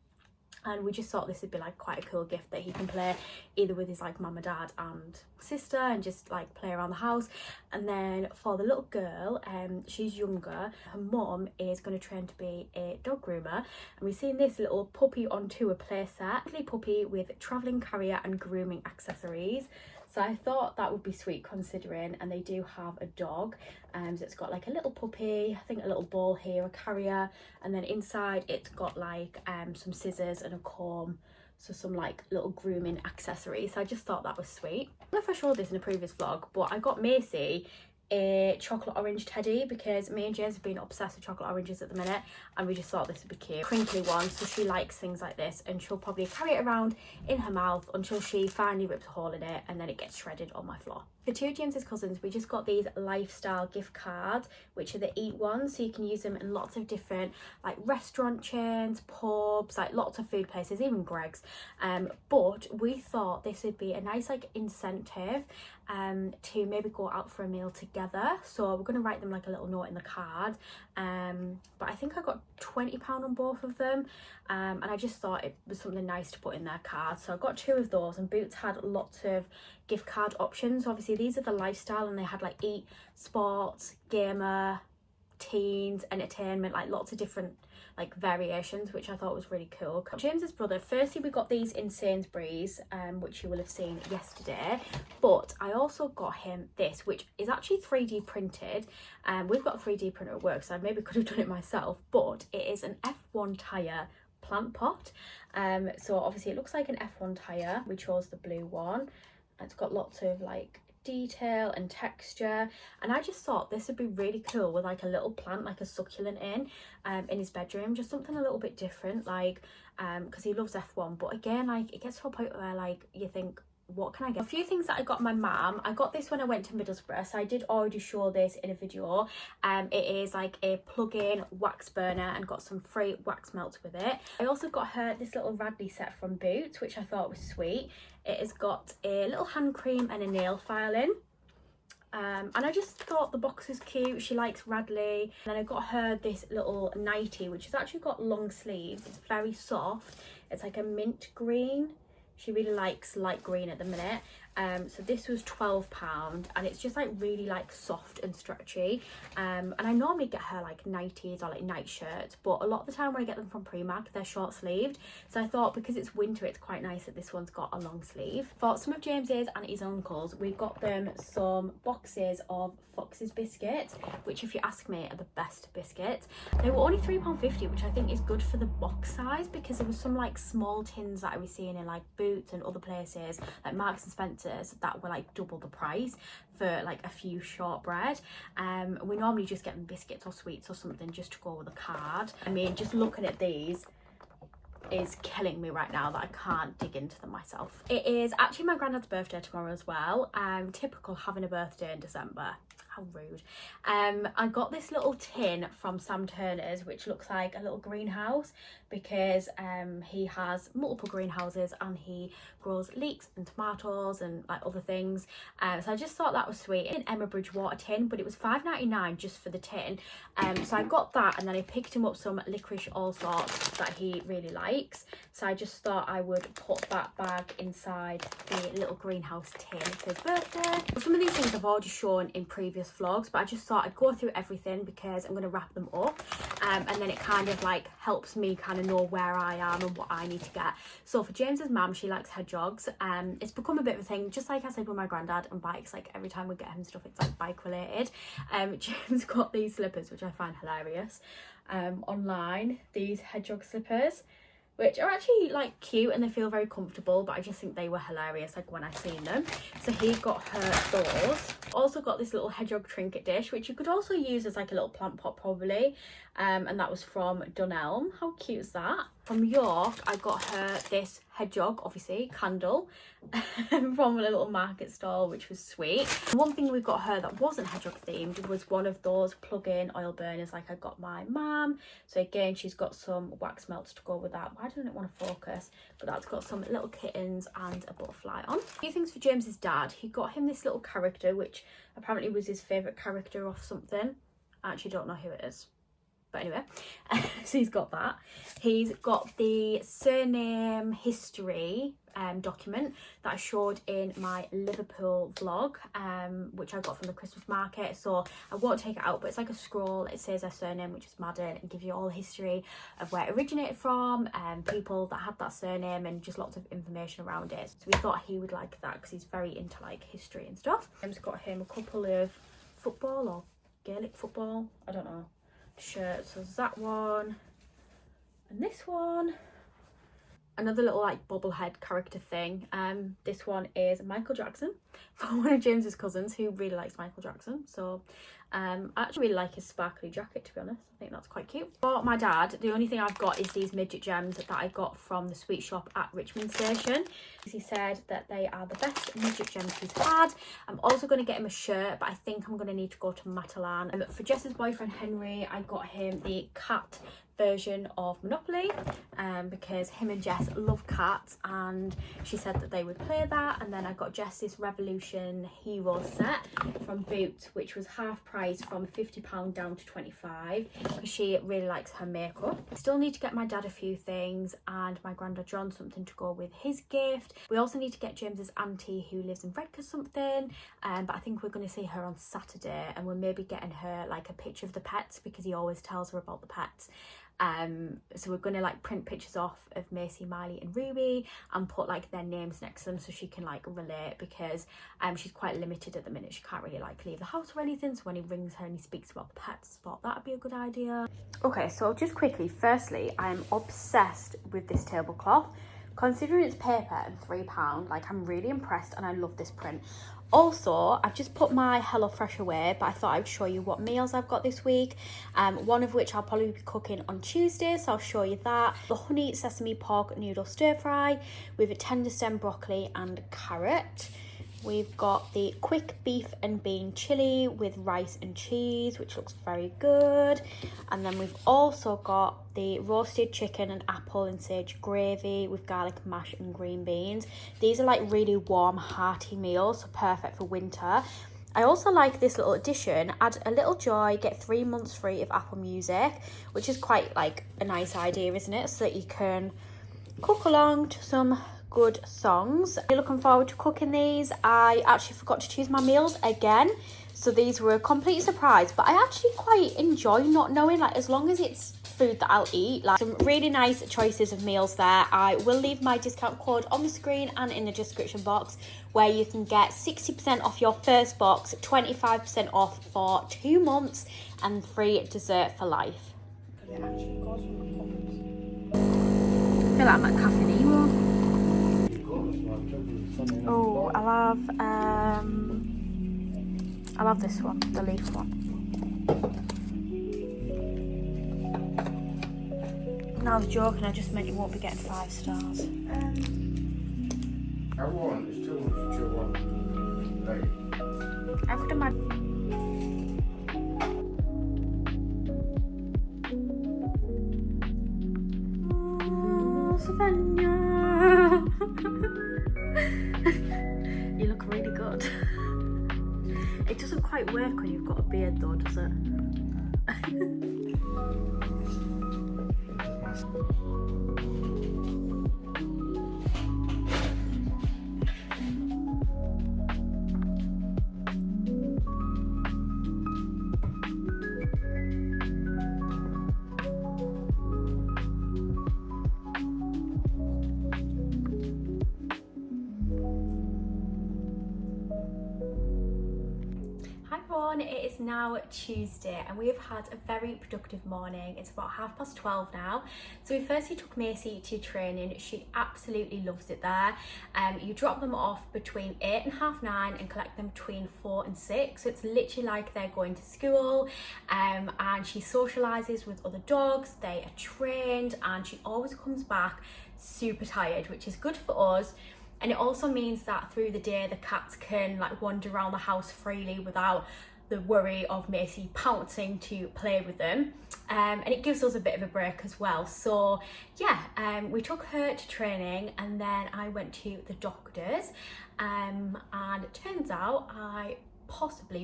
And we just thought this would be like quite a cool gift that he can play either with his like mum and dad and sister and just like play around the house. And then for the little girl, she's younger, her mum is going to train to be a dog groomer, and we've seen this little puppy on tour playset, lovely puppy with travelling carrier and grooming accessories. So I thought that would be sweet considering, and they do have a dog. So it's got like a little puppy, I think a little ball here, a carrier, and then inside it's got like some scissors and a comb, so some like little grooming accessories. So I just thought that was sweet. I don't know if I showed this in a previous vlog, but I got Macy a chocolate orange teddy because me and James have been obsessed with chocolate oranges at the minute, and we just thought this would be cute. Crinkly one, so she likes things like this, and she'll probably carry it around in her mouth until she finally rips a hole in it, and then it gets shredded on my floor. For 2 of James's cousins, we just got these lifestyle gift cards, which are the eat ones, so you can use them in lots of different like restaurant chains, pubs, like lots of food places, even Greg's. But we thought this would be a nice like incentive to maybe go out for a meal together. So we're going to write them like a little note in the card. But I think I got £20 on both of them, and I just thought it was something nice to put in their card. So I got 2 of those, and Boots had lots of gift card options. Obviously these are the lifestyle, and they had like eat, sports, gamer, teens, entertainment, like lots of different like variations, which I thought was really cool. James's brother, firstly we got these in Sainsbury's, which you will have seen yesterday, but I also got him this, which is actually 3D printed. We've got a 3D printer at work, so I maybe could have done it myself, but it is an F1 tyre plant pot. So obviously it looks like an F1 tyre. We chose the blue one. It's got lots of like detail and texture, and I just thought this would be really cool with like a little plant, like a succulent in his bedroom, just something a little bit different, like because he loves F1. But again, like it gets to a point where like you think, what can I get? A few things that I got my mum. I got this when I went to Middlesbrough, so I did already show this in a video. It is like a plug-in wax burner and got some free wax melts with it. I also got her this little Radley set from Boots, which I thought was sweet. It has got a little hand cream and a nail file in. And I just thought the box was cute. She likes Radley. And then I got her this little nightie, which has actually got long sleeves. It's very soft. It's like a mint green. She really likes light green at the minute. So this was £12, and it's just like really like soft and stretchy. And I normally get her like nighties or like night shirts, but a lot of the time when I get them from Primark, they're short sleeved. So I thought because it's winter, it's quite nice that this one's got a long sleeve. For some of James's and his uncles, we got them some boxes of Fox's biscuits, which if you ask me are the best biscuits. They were only £3.50, which I think is good for the box size, because there was some like small tins that I was seeing in like Boots and other places like Marks and Spencer's that were like double the price for like a few shortbread. We normally just get them biscuits or sweets or something just to go with a card. I mean, just looking at these is killing me right now that I can't dig into them myself. It is actually my granddad's birthday tomorrow as well. Typical having a birthday in December. How rude. I got this little tin from Sam Turner's, which looks like a little greenhouse, because he has multiple greenhouses and he grows leeks and tomatoes and like other things. So I just thought that was sweet. An Emma Bridgewater tin, but it was £5.99 just for the tin. So I got that, and then I picked him up some licorice all sorts that he really likes. So I just thought I would put that bag inside the little greenhouse tin for his birthday. Some of these things I've already shown in previous vlogs, but I just thought I'd go through everything because I'm going to wrap them up, and then it kind of like helps me kind of know where I am and what I need to get. So for James's mum, she likes hedgehogs. It's become a bit of a thing, just like I said with my granddad and bikes. Like every time we get him stuff, it's like bike related. James got these slippers, which I find hilarious, online, these hedgehog slippers, which are actually like cute and they feel very comfortable, but I just think they were hilarious like when I seen them. So he got her those. Also got this little hedgehog trinket dish, which you could also use as like a little plant pot probably, and that was from Dunelm. How cute is that? From York, I got her this hedgehog, obviously, candle from a little market stall, which was sweet. One thing we got her that wasn't hedgehog themed was one of those plug-in oil burners like I got my mum. So again, she's got some wax melts to go with that. Why doesn't it want to focus? But that's got some little kittens and a butterfly on. A few things for James's dad. He got him this little character, which apparently was his favourite character off something. I actually don't know who it is. But anyway, so he's got that. He's got the surname history document that I showed in my Liverpool vlog, which I got from the Christmas market. So I won't take it out, but it's like a scroll. It says their surname, which is Madden, and gives you all the history of where it originated from, people that had that surname, and just lots of information around it. So we thought he would like that because he's very into like history and stuff. I've got him a couple of football or Gaelic football, I don't know, shirts. So there's that one and this one. Another little like bobblehead character thing. This one is Michael Jackson from one of James's cousins who really likes Michael Jackson. So I actually really like his sparkly jacket, to be honest. I think that's quite cute. For my dad, the only thing I've got is these midget gems that I got from the sweet shop at Richmond Station. He said that they are the best midget gems he's had. I'm also going to get him a shirt, but I think I'm going to need to go to Matalan. For Jess's boyfriend Henry, I got him the cat version of Monopoly, because him and Jess love cats, and she said that they would play that. And then I got Jess this Revolution Hero set from Boots, which was half price from £50 down to £25, because she really likes her makeup. Still need to get my dad a few things, and my granddad John something to go with his gift. We also need to get James's auntie who lives in Redcar something, but I think we're going to see her on Saturday, and we're maybe getting her like a picture of the pets, because he always tells her about the pets. So we're gonna like print pictures off of Macy, Miley and Ruby and put like their names next to them so she can like relate, because she's quite limited at the minute. She can't really like leave the house or anything, so when he rings her and he speaks about the pets, I thought that'd be a good idea. Okay, so just quickly, firstly, I'm obsessed with this tablecloth. Considering it's paper and £3, like I'm really impressed, and I love this print. Also, I've just put my HelloFresh away, but I thought I'd show you what meals I've got this week. One of which I'll probably be cooking on Tuesday, so I'll show you that. The honey sesame pork noodle stir fry with a tender stem broccoli and carrot. We've got the quick beef and bean chili with rice and cheese, which looks very good. And then we've also got the roasted chicken and apple and sage gravy with garlic mash and green beans. These are like really warm, hearty meals, so perfect for winter. I also like this little addition, add a little joy, get 3 months free of Apple Music, which is quite like a nice idea, isn't it? So that you can cook along to some good songs. Really looking forward to cooking these. I actually forgot to choose my meals again, so these were a complete surprise, but I actually quite enjoy not knowing, like, as long as it's food that I'll eat. Like, some really nice choices of meals there. I will leave my discount code on the screen and in the description box, where you can get 60% off your first box, 25% off for 2 months, and free dessert for life. I feel like I'm at Cafe Nemo. Oh, I'll have this one, the leaf one. No, I was joking, I just meant you won't be getting 5 stars. I want is too much to chew on. Like, I could imagine. Oh, Savannah. You look really good. It doesn't quite work when you've got a beard though, does it? It is now Tuesday and we have had a very productive morning. It's about 12:30 now. So we firstly took Macy to training. She absolutely loves it there. You drop them off between 8 and 9:30 and collect them between 4 and 6. So it's literally like they're going to school, and she socialises with other dogs. They are trained and she always comes back super tired, which is good for us. And it also means that through the day the cats can like wander around the house freely without the worry of Macy pouncing to play with them, and it gives us a bit of a break as well. So yeah, we took her to training and then I went to the doctors, and it turns out I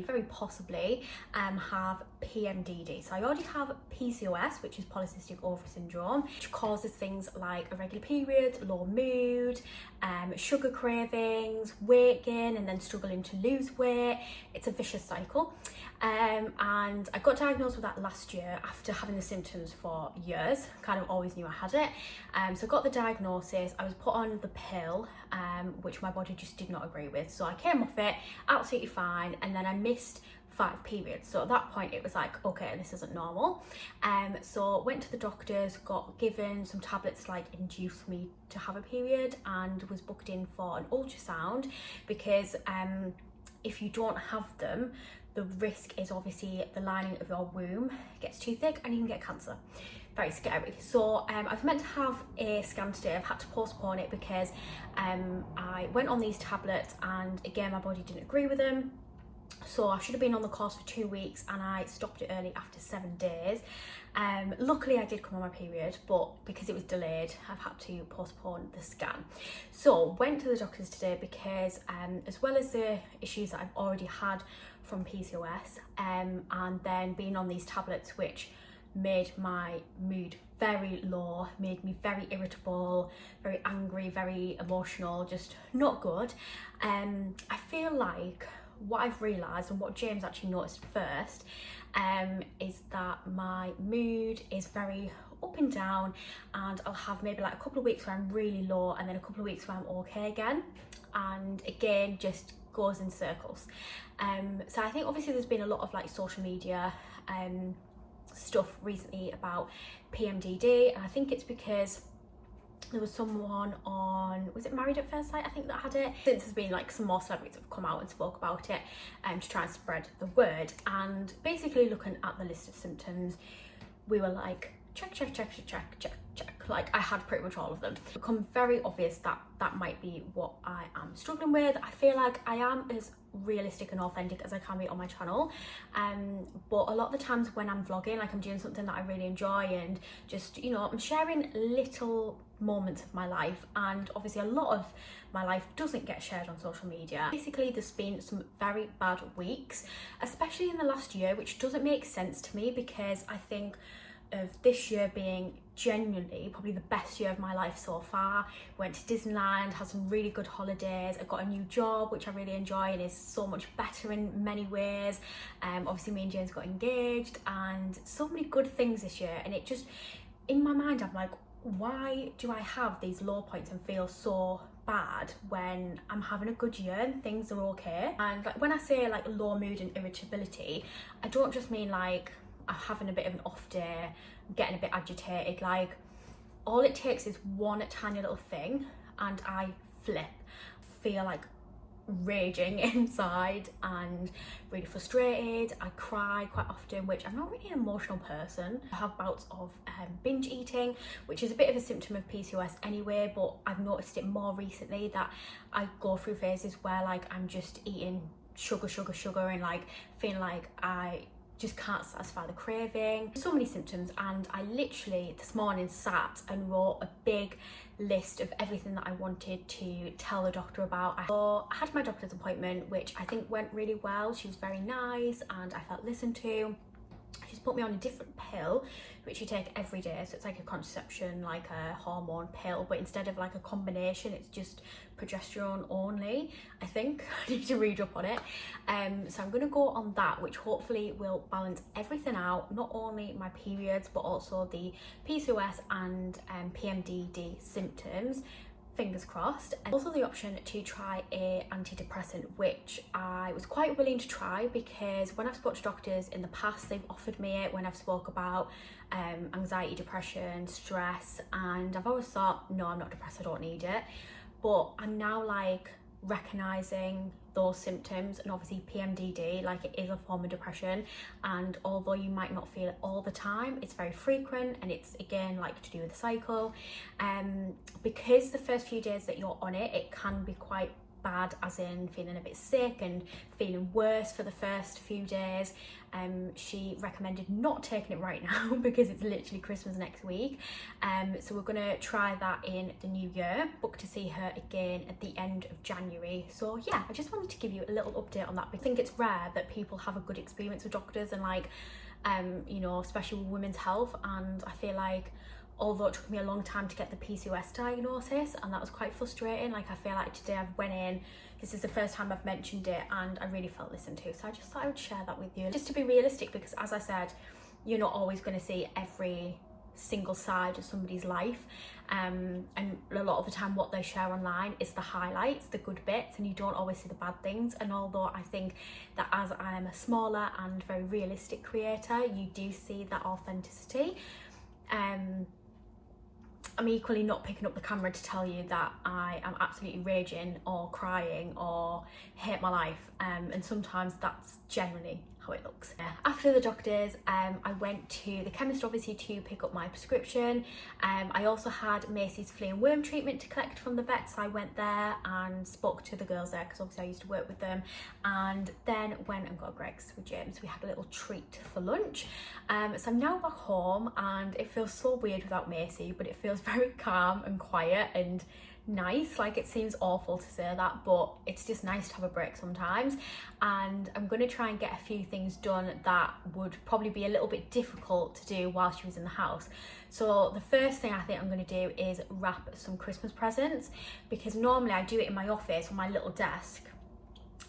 very possibly have PMDD. So I already have PCOS, which is polycystic ovary syndrome, which causes things like irregular periods, low mood, sugar cravings, weight gain, and then struggling to lose weight. It's a vicious cycle. And I got diagnosed with that last year after having the symptoms for years. Kind of always knew I had it. So I got the diagnosis, I was put on the pill, which my body just did not agree with. So I came off it, absolutely fine, and then I missed 5 periods. So at that point it was like, okay, this isn't normal. So went to the doctors, got given some tablets to like induce me to have a period, and was booked in for an ultrasound because if you don't have them, the risk is obviously the lining of your womb gets too thick and you can get cancer. Very scary. So I was meant to have a scan today. I've had to postpone it because I went on these tablets and again my body didn't agree with them. So I should have been on the course for 2 weeks and I stopped it early after 7 days. Luckily I did come on my period, but because it was delayed, I've had to postpone the scan. So went to the doctors today because as well as the issues that I've already had from PCOS, and then being on these tablets which made my mood very low, made me very irritable, very angry, very emotional, just not good. I feel like what I've realised, and what James actually noticed first, is that my mood is very up and down, and I'll have maybe like a couple of weeks where I'm really low and then a couple of weeks where I'm okay again, and again just goes in circles. So I think obviously there's been a lot of like social media stuff recently about PMDD, and I think it's because there was someone on, was it Married at First Sight, I think, that had it. Since there's been like some more celebrities have come out and spoke about it to try and spread the word. And basically looking at the list of symptoms, we were like, check. Like I had pretty much all of them. It's become very obvious that that might be what I am struggling with. I feel like I am as realistic and authentic as I can be on my channel, but a lot of the times when I'm vlogging, like I'm doing something that I really enjoy and just, you know, I'm sharing little moments of my life, and obviously a lot of my life doesn't get shared on social media. Basically there's been some very bad weeks, especially in the last year, which doesn't make sense to me because I think of this year being genuinely probably the best year of my life so far. Went to Disneyland, had some really good holidays. I got a new job which I really enjoy and is so much better in many ways. Obviously me and James got engaged, and so many good things this year. And it just, in my mind, I'm like, why do I have these low points and feel so bad when I'm having a good year and things are okay? And like when I say like low mood and irritability, I don't just mean like I'm having a bit of an off day, getting a bit agitated. Like all it takes is one tiny little thing and I flip, feel like raging inside and really frustrated. I cry quite often, which I'm not really an emotional person. I have bouts of binge eating, which is a bit of a symptom of PCOS anyway, but I've noticed it more recently that I go through phases where like I'm just eating sugar and like feeling like I just can't satisfy the craving. So many symptoms, and I literally this morning sat and wrote a big list of everything that I wanted to tell the doctor about. So I had my doctor's appointment, which I think went really well. She was very nice and I felt listened to. She's put me on a different pill which you take every day, so it's like a contraception, like a hormone pill, but instead of like a combination, it's just progesterone only, I think. I need to read up on it. So I'm going to go on that, which hopefully will balance everything out, not only my periods but also the PCOS and PMDD symptoms, fingers crossed. And also the option to try a antidepressant, which I was quite willing to try because when I've spoke to doctors in the past, they've offered me it when I've spoke about anxiety, depression, stress, and I've always thought, no, I'm not depressed, I don't need it. But I'm now like recognizing those symptoms, and obviously PMDD, like it is a form of depression, and although you might not feel it all the time, it's very frequent, and it's again like to do with the cycle. Because the first few days that you're on it, it can be quite bad, as in feeling a bit sick and feeling worse for the first few days. She recommended not taking it right now because it's literally Christmas next week. So we're gonna try that in the new year, book to see her again at the end of January. So yeah, I just wanted to give you a little update on that. I think it's rare that people have a good experience with doctors and like you know, especially with women's health. And I feel like although it took me a long time to get the PCOS diagnosis, and that was quite frustrating, like I feel like today I went in, this is the first time I've mentioned it, and I really felt listened to. So I just thought I would share that with you, just to be realistic, because as I said, you're not always going to see every single side of somebody's life, and a lot of the time what they share online is the highlights, the good bits, and you don't always see the bad things. And although I think that as I am a smaller and very realistic creator, you do see that authenticity. I'm equally not picking up the camera to tell you that I am absolutely raging or crying or hate my life, and sometimes that's generally how it looks. After the doctors, I went to the chemist obviously to pick up my prescription. I also had Macy's flea and worm treatment to collect from the vet, so I went there and spoke to the girls there because obviously I used to work with them, and then went and got Greg's with James. We had a little treat for lunch. So I'm now back home, and it feels so weird without Macy, but it feels very calm and quiet and nice. Like it seems awful to say that, but it's just nice to have a break sometimes. And I'm going to try and get a few things done that would probably be a little bit difficult to do while she was in the house. So the first thing I think I'm going to do is wrap some Christmas presents, because normally I do it in my office on my little desk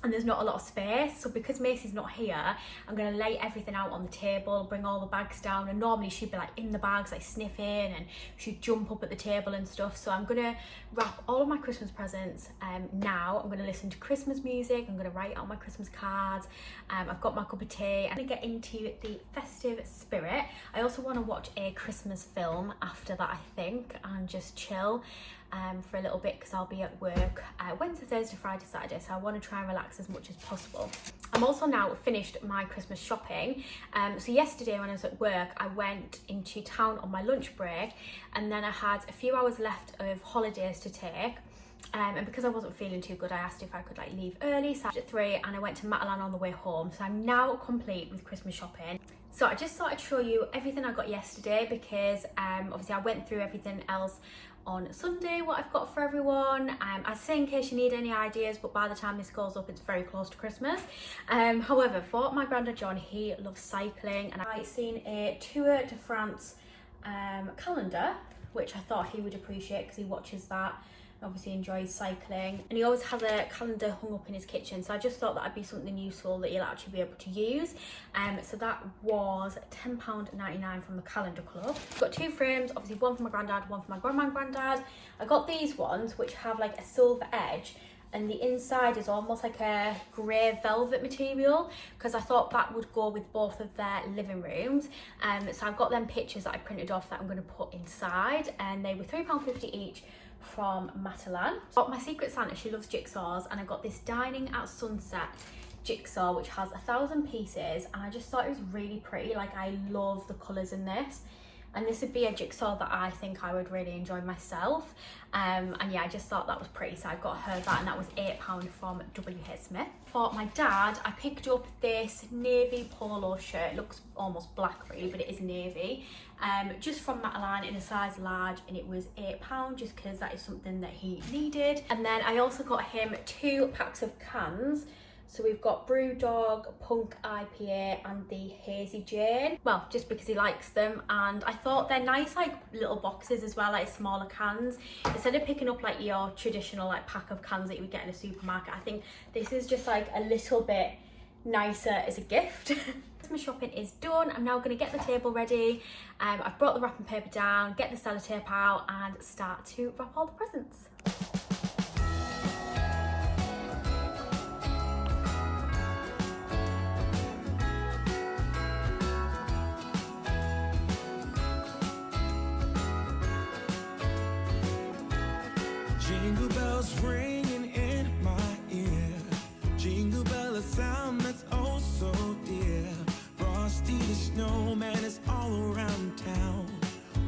and there's not a lot of space. So because Macy's not here, I'm going to lay everything out on the table, bring all the bags down, and normally she'd be like in the bags like sniffing, and she'd jump up at the table and stuff. So I'm going to wrap all of my Christmas presents now. I'm going to listen to Christmas music, I'm going to write out my Christmas cards, I've got my cup of tea. I'm going to get into the festive spirit. I also want to watch a Christmas film after that, I think, and just chill for a little bit, because I'll be at work Wednesday, Thursday, Friday, Saturday, so I want to try and relax as much as possible. I'm also now finished my Christmas shopping. So yesterday when I was at work, I went into town on my lunch break, and then I had a few hours left of holidays to take. And because I wasn't feeling too good, I asked if I could like leave early, so at 3, and I went to Matalan on the way home. So I'm now complete with Christmas shopping. So I just thought I'd show you everything I got yesterday, because obviously I went through everything else on Sunday, what I've got for everyone. I say in case you need any ideas, but by the time this goes up, it's very close to Christmas. However, for my granddad John, he loves cycling, and I've seen a Tour de France calendar, which I thought he would appreciate because he watches that, obviously enjoys cycling, and he always has a calendar hung up in his kitchen, so I just thought that'd be something useful that he'll actually be able to use. So that was £10.99 from the Calendar Club. Got 2 frames, obviously one for my granddad, one for my grandma and granddad. I got these ones which have like a silver edge, and the inside is almost like a grey velvet material, because I thought that would go with both of their living rooms. So I've got them pictures that I printed off that I'm going to put inside, and they were £3.50 each from Matalan. Got my Secret Santa, she loves jigsaws, and I got this Dining at Sunset jigsaw which has 1,000 pieces, and I just thought it was really pretty. Like, I love the colours in this, and this would be a jigsaw that I think I would really enjoy myself. And yeah, I just thought that was pretty, so I got her that, and that was £8 from WH Smith. For my dad, I picked up this navy polo shirt. It looks almost black really, but it is navy, just from Matalan in a size large, and it was £8 just because that is something that he needed. And then I also got him 2 packs of cans. So we've got Brewdog, Punk IPA, and the Hazy Jane. Well, just because he likes them, and I thought they're nice, like little boxes as well, like smaller cans. Instead of picking up like your traditional like pack of cans that you would get in a supermarket, I think this is just like a little bit nicer as a gift. My shopping is done. I'm now going to get the table ready. I've brought the wrapping paper down, get the sellotape out, and start to wrap all the presents. Jingle bells ringing in my ear. Jingle bell, a sound that's oh so dear. Frosty the snowman is all around town.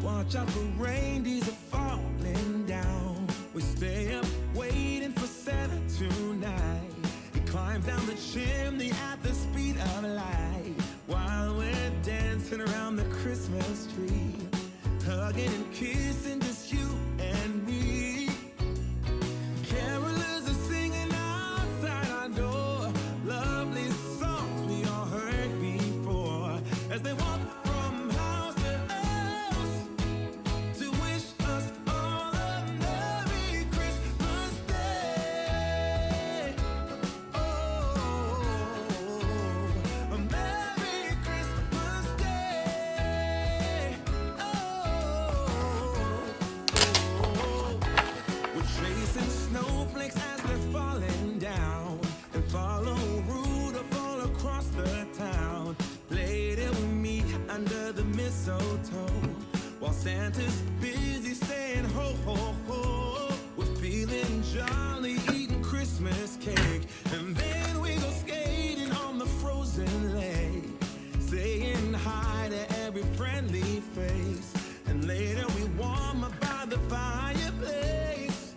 Watch out for reindeers are falling down. We stay up waiting for Santa tonight. He climbs down the chimney at the speed of light, while we're dancing around the Christmas tree, hugging and kissing just you and me. Carolers are singing outside our door, lovely songs we all heard before, as they walk from house to house to wish us all a Merry Christmas Day. Oh, a Merry Christmas Day. Oh, we're chasing snowflakes as they're falling down, and follow Rudolph all across the town. Later we meet under the mistletoe, while Santa's busy saying ho ho ho. We're feeling jolly, eating Christmas cake, and then we go skating on the frozen lake, saying hi to every friendly face, and later we warm up by the fireplace.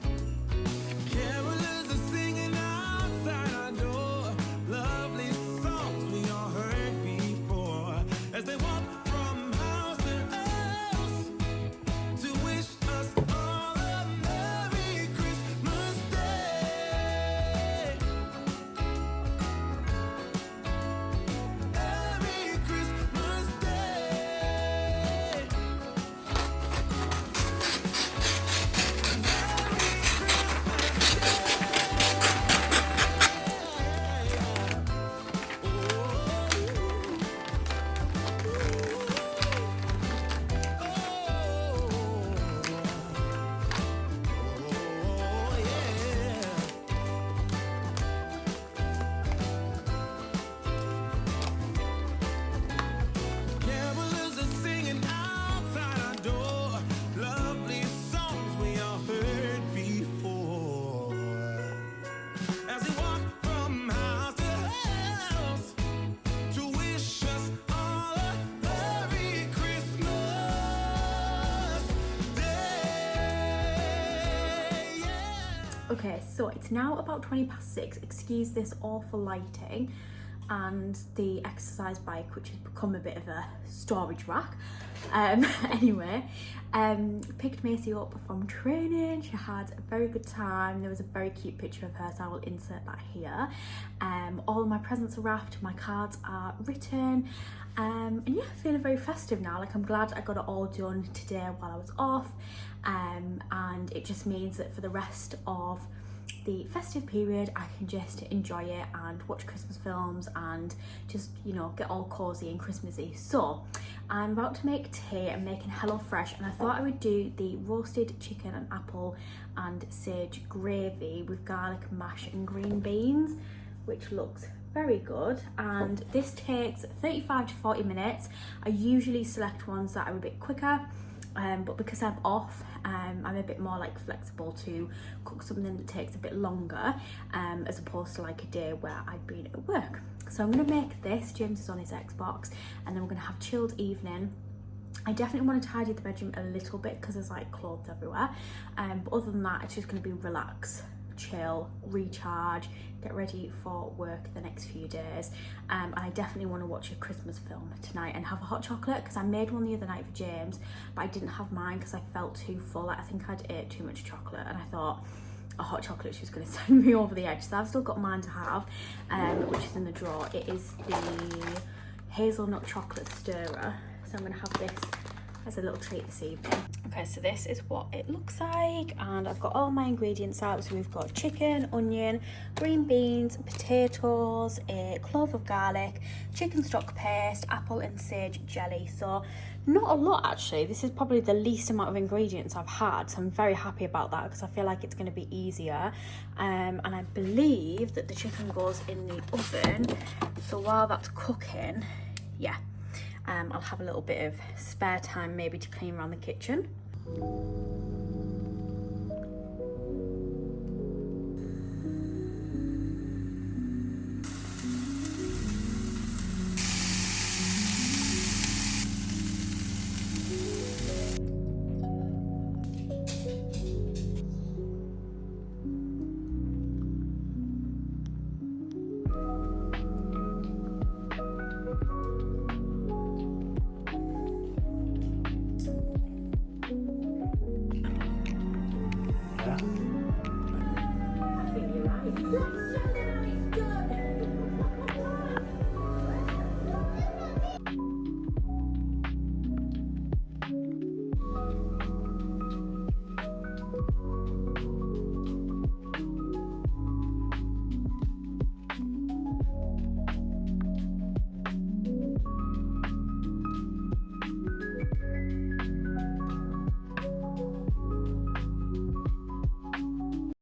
Carolers are singing outside our door, lovely songs we all heard before, as they walk from house to house to wish us all a Merry Christmas Day. Merry Christmas Day. Carolers are singing outside our door, lovely songs we all heard before, as we walk from house to house to wish us all a Merry Christmas Day. Yeah. Okay, so it's now about 6:20. Excuse this awful lighting and the exercise bike, which has become a bit of a storage rack. Anyway, picked Macy up from training. She had a very good time. There was a very cute picture of her, so I will insert that here. All my presents are wrapped, my cards are written, and yeah, feeling very festive now. Like, I'm glad I got it all done today while I was off, and it just means that for the rest of the festive period I can just enjoy it and watch Christmas films and just, you know, get all cozy and Christmassy. So I'm about to make tea. I'm making HelloFresh, and I thought I would do the roasted chicken and apple and sage gravy with garlic mash and green beans, which looks very good. And this takes 35 to 40 minutes. I usually select ones that are a bit quicker, but because I'm off, I'm a bit more like flexible to cook something that takes a bit longer, as opposed to like a day where I'd been at work. So I'm gonna make this. James is on his Xbox, and then we're gonna have a chilled evening. I definitely want to tidy the bedroom a little bit because there's like clothes everywhere, but other than that, it's just gonna be relax, chill, recharge, get ready for work the next few days. And I definitely want to watch a Christmas film tonight and have a hot chocolate, because I made one the other night for James, but I didn't have mine because I felt too full. Like, I think I'd ate too much chocolate, and I thought a hot chocolate was just going to send me over the edge. So I've still got mine to have, which is in the drawer. It is the hazelnut chocolate stirrer, so I'm going to have this as a little treat this evening. Okay, so this is what it looks like, and I've got all my ingredients out. So we've got chicken, onion, green beans, potatoes, a clove of garlic, chicken stock paste, apple and sage jelly. So not a lot actually. This is probably the least amount of ingredients I've had, so I'm very happy about that because I feel like it's going to be easier. And I believe that the chicken goes in the oven, so while that's cooking, yeah, I'll have a little bit of spare time maybe to clean around the kitchen.